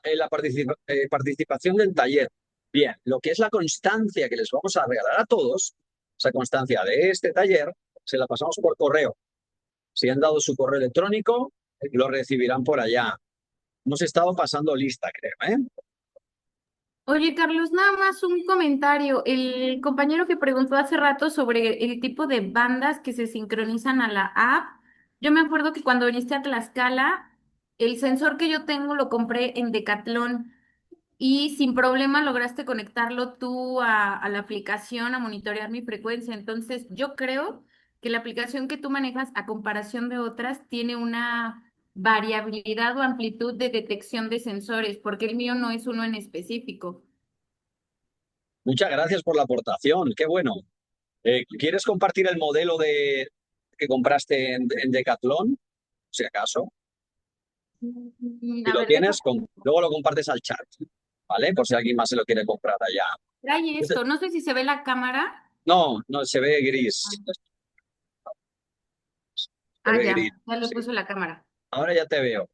participación del taller. Bien, lo que es la constancia que les vamos a regalar a todos, esa constancia de este taller, se la pasamos por correo. Si han dado su correo electrónico, lo recibirán por allá. Hemos estado pasando lista, creo, ¿eh? Oye, Carlos, nada más un comentario. El compañero que preguntó hace rato sobre el tipo de bandas que se sincronizan a la app, yo me acuerdo que cuando viniste a Tlaxcala, el sensor que yo tengo lo compré en Decathlon y sin problema lograste conectarlo tú a la aplicación a monitorear mi frecuencia. Entonces, yo creo que la aplicación que tú manejas, a comparación de otras, tiene una variabilidad o amplitud de detección de sensores, porque el mío no es uno en específico. Muchas gracias por la aportación, qué bueno. ¿Quieres compartir el modelo que compraste en Decathlon? Si acaso. Si A lo ver, déjame. tienes, luego lo compartes al chat, ¿vale? Por si alguien más se lo quiere comprar allá. Trae esto, no sé si se ve la cámara. No, no, se ve gris. Se ve gris. Ya le Sí. puse la cámara. Ahora ya te veo.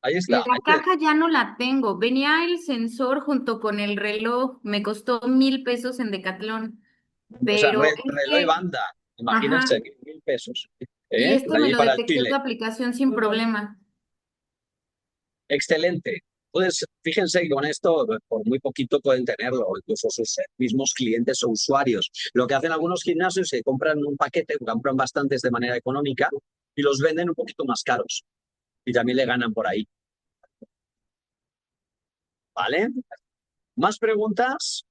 Ahí está. La caja ya no la tengo. Venía el sensor junto con el reloj. Me costó 1,000 pesos en Decathlon. O sea, Pero es reloj y que, banda. ajá, Imagínense, 1.000 pesos. y ¿Eh? este De me allí lo para el detectó tu Chile. aplicación sin problema. Excelente. Entonces, fíjense que con esto, por muy poquito pueden tenerlo, incluso sus mismos clientes o usuarios. Lo que hacen algunos gimnasios es que compran un paquete, compran bastantes de manera económica y los venden un poquito más caros. Y también le ganan por ahí. ¿Vale? ¿Más preguntas?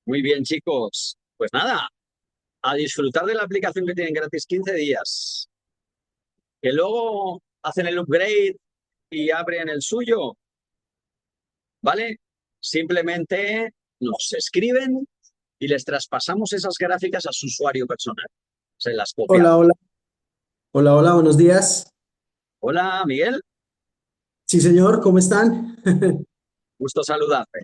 Muy bien, chicos. Pues nada, a disfrutar de la aplicación que tienen gratis 15 días. Que luego hacen el upgrade y abren el suyo, ¿vale? Simplemente nos escriben y les traspasamos esas gráficas a su usuario personal. Se las copiamos. Hola, hola, hola, hola, buenos días. Hola, Miguel, Sí, señor, ¿cómo están? gusto saludarte.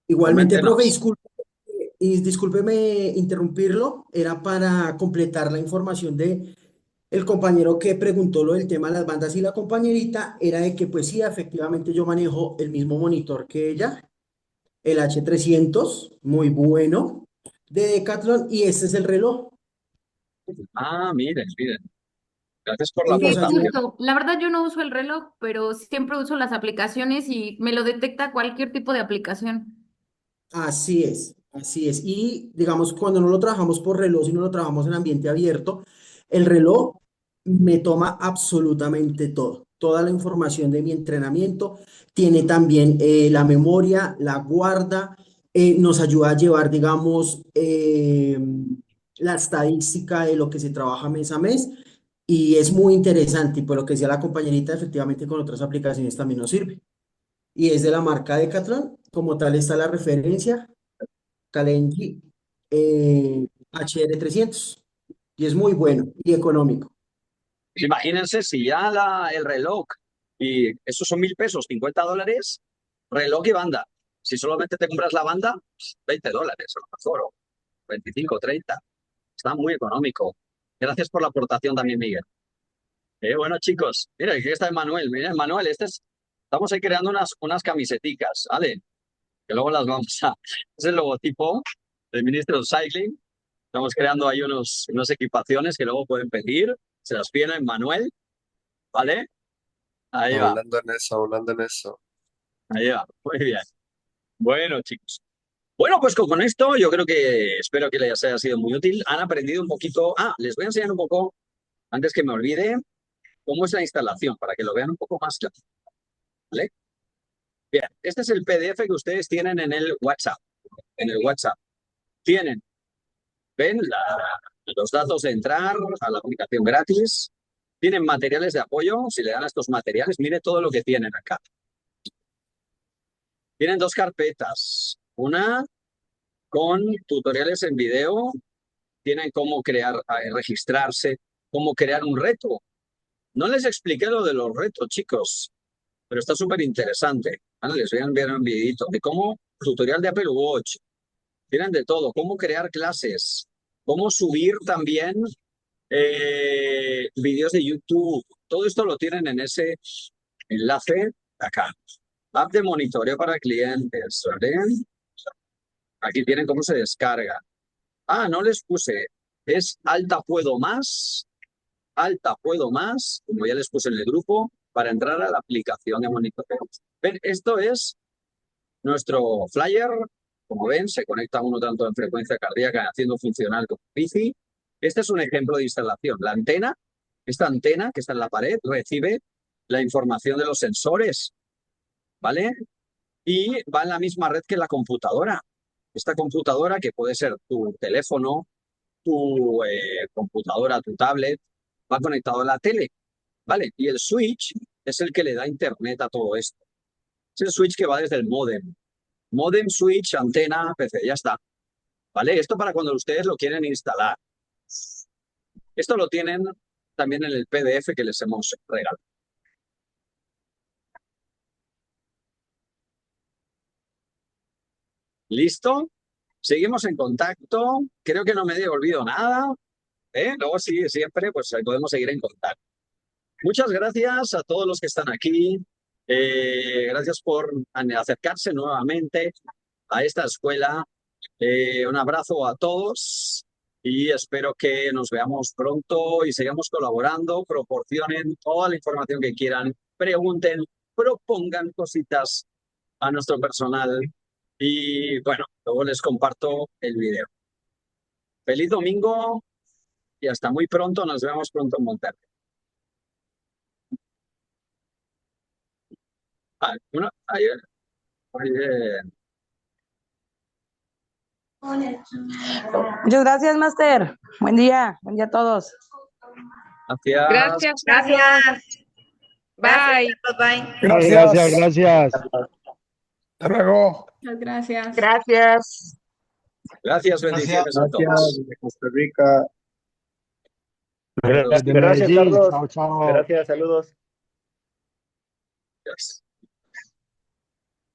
Igualmente, profe, Coméntenos. discúlpeme interrumpirlo, era para completar la información de el compañero que preguntó lo del tema de las bandas y la compañerita era de que pues sí, efectivamente yo manejo el mismo monitor que ella, el H300, muy bueno, de Decathlon y este es el reloj Ah, miren, miren. Gracias por la y nos Sí, ayuda. aportación. justo. La verdad yo no uso el reloj, pero siempre uso las aplicaciones y me lo detecta cualquier tipo de aplicación. Así es, así es. Y digamos, cuando no lo trabajamos por reloj, sino lo trabajamos en ambiente abierto, el reloj me toma absolutamente todo, toda la información de mi entrenamiento, tiene también la memoria, la guarda, nos ayuda a llevar, digamos, la estadística de lo que se trabaja mes a mes. Y es muy interesante, y por lo que decía la compañerita, efectivamente con otras aplicaciones también nos sirve. Y es de la marca Decathlon, como tal está la referencia, Kalenji HR300 y es muy bueno y económico. Imagínense si ya el reloj, y esos son 1.000 pesos, $50, reloj y banda. Si solamente te compras la banda, pues, $20 a lo mejor, o 25, 30. Está muy económico. Gracias por la aportación también, Miguel. Bueno, chicos, mira, aquí está Emanuel. Mira, Emanuel, estamos ahí creando unas camiseticas, ¿vale? Que luego las vamos a... Es el logotipo del ministro de Cycling. Estamos creando ahí unas equipaciones que luego pueden pedir. Se las piden a Emanuel, ¿vale? Ahí va, Hablando en eso, hablando en eso. ahí va. Muy bien. Bueno, chicos. Bueno, pues con esto yo creo que espero que les haya sido muy útil. Han aprendido un poquito. Ah, les voy a enseñar un poco, antes que me olvide, cómo es la instalación, para que lo vean un poco más claro, ¿vale? Bien, este es el PDF que ustedes tienen en el WhatsApp. En el WhatsApp. Tienen, ven, los datos de entrar a la aplicación gratis. Tienen materiales de apoyo. Si le dan a estos materiales, mire todo lo que tienen acá. Tienen dos carpetas. Una con tutoriales en video. Tienen cómo crear, registrarse, cómo crear un reto. No les expliqué lo de los retos, chicos, pero está súper interesante. Ahora les voy a enviar un videito de cómo, tutorial de Apple Watch. Tienen de todo, cómo crear clases, cómo subir también vídeos de YouTube. Todo esto lo tienen en ese enlace acá. App de monitoreo para clientes, ¿vale? Aquí tienen cómo se descarga. Ah, no les puse. Es alta puedo más, como ya les puse en el grupo, para entrar a la aplicación de monitoreo. Ven, esto es nuestro flyer. Como ven, se conecta uno tanto en frecuencia cardíaca haciendo funcional como bici. Este es un ejemplo de instalación. La antena, esta antena que está en la pared, recibe la información de los sensores, ¿vale? Y va en la misma red que la computadora. Esta computadora, que puede ser tu teléfono, tu computadora, tu tablet, va conectado a la tele, ¿vale? Y el switch es el que le da internet a todo esto. Es el switch que va desde el módem. Módem, switch, antena, PC, ya está. ¿Vale? Esto para cuando ustedes lo quieren instalar. Esto lo tienen también en el PDF que les hemos regalado. ¿Listo? Seguimos en contacto. Creo que no me he olvidado nada. Luego sí, siempre, pues ahí podemos seguir en contacto. Muchas gracias a todos los que están aquí. Gracias por acercarse nuevamente a esta escuela. Un abrazo a todos y espero que nos veamos pronto y sigamos colaborando. Proporcionen toda la información que quieran, pregunten, propongan cositas a nuestro personal y bueno, luego les comparto el video. Feliz domingo y hasta muy pronto. Nos vemos pronto en Monterrey. Muy bien. Muchas gracias, Master. Buen día a todos. Gracias. Gracias, Carlos. Gracias. Bye. Bye. Gracias, Gracias. gracias. Hasta luego. Muchas gracias. Gracias. Gracias, bendiciones a todos. Gracias, Costa Rica. Desde Gracias, Medellín. Carlos. Chao, chao. Gracias, saludos. Yes.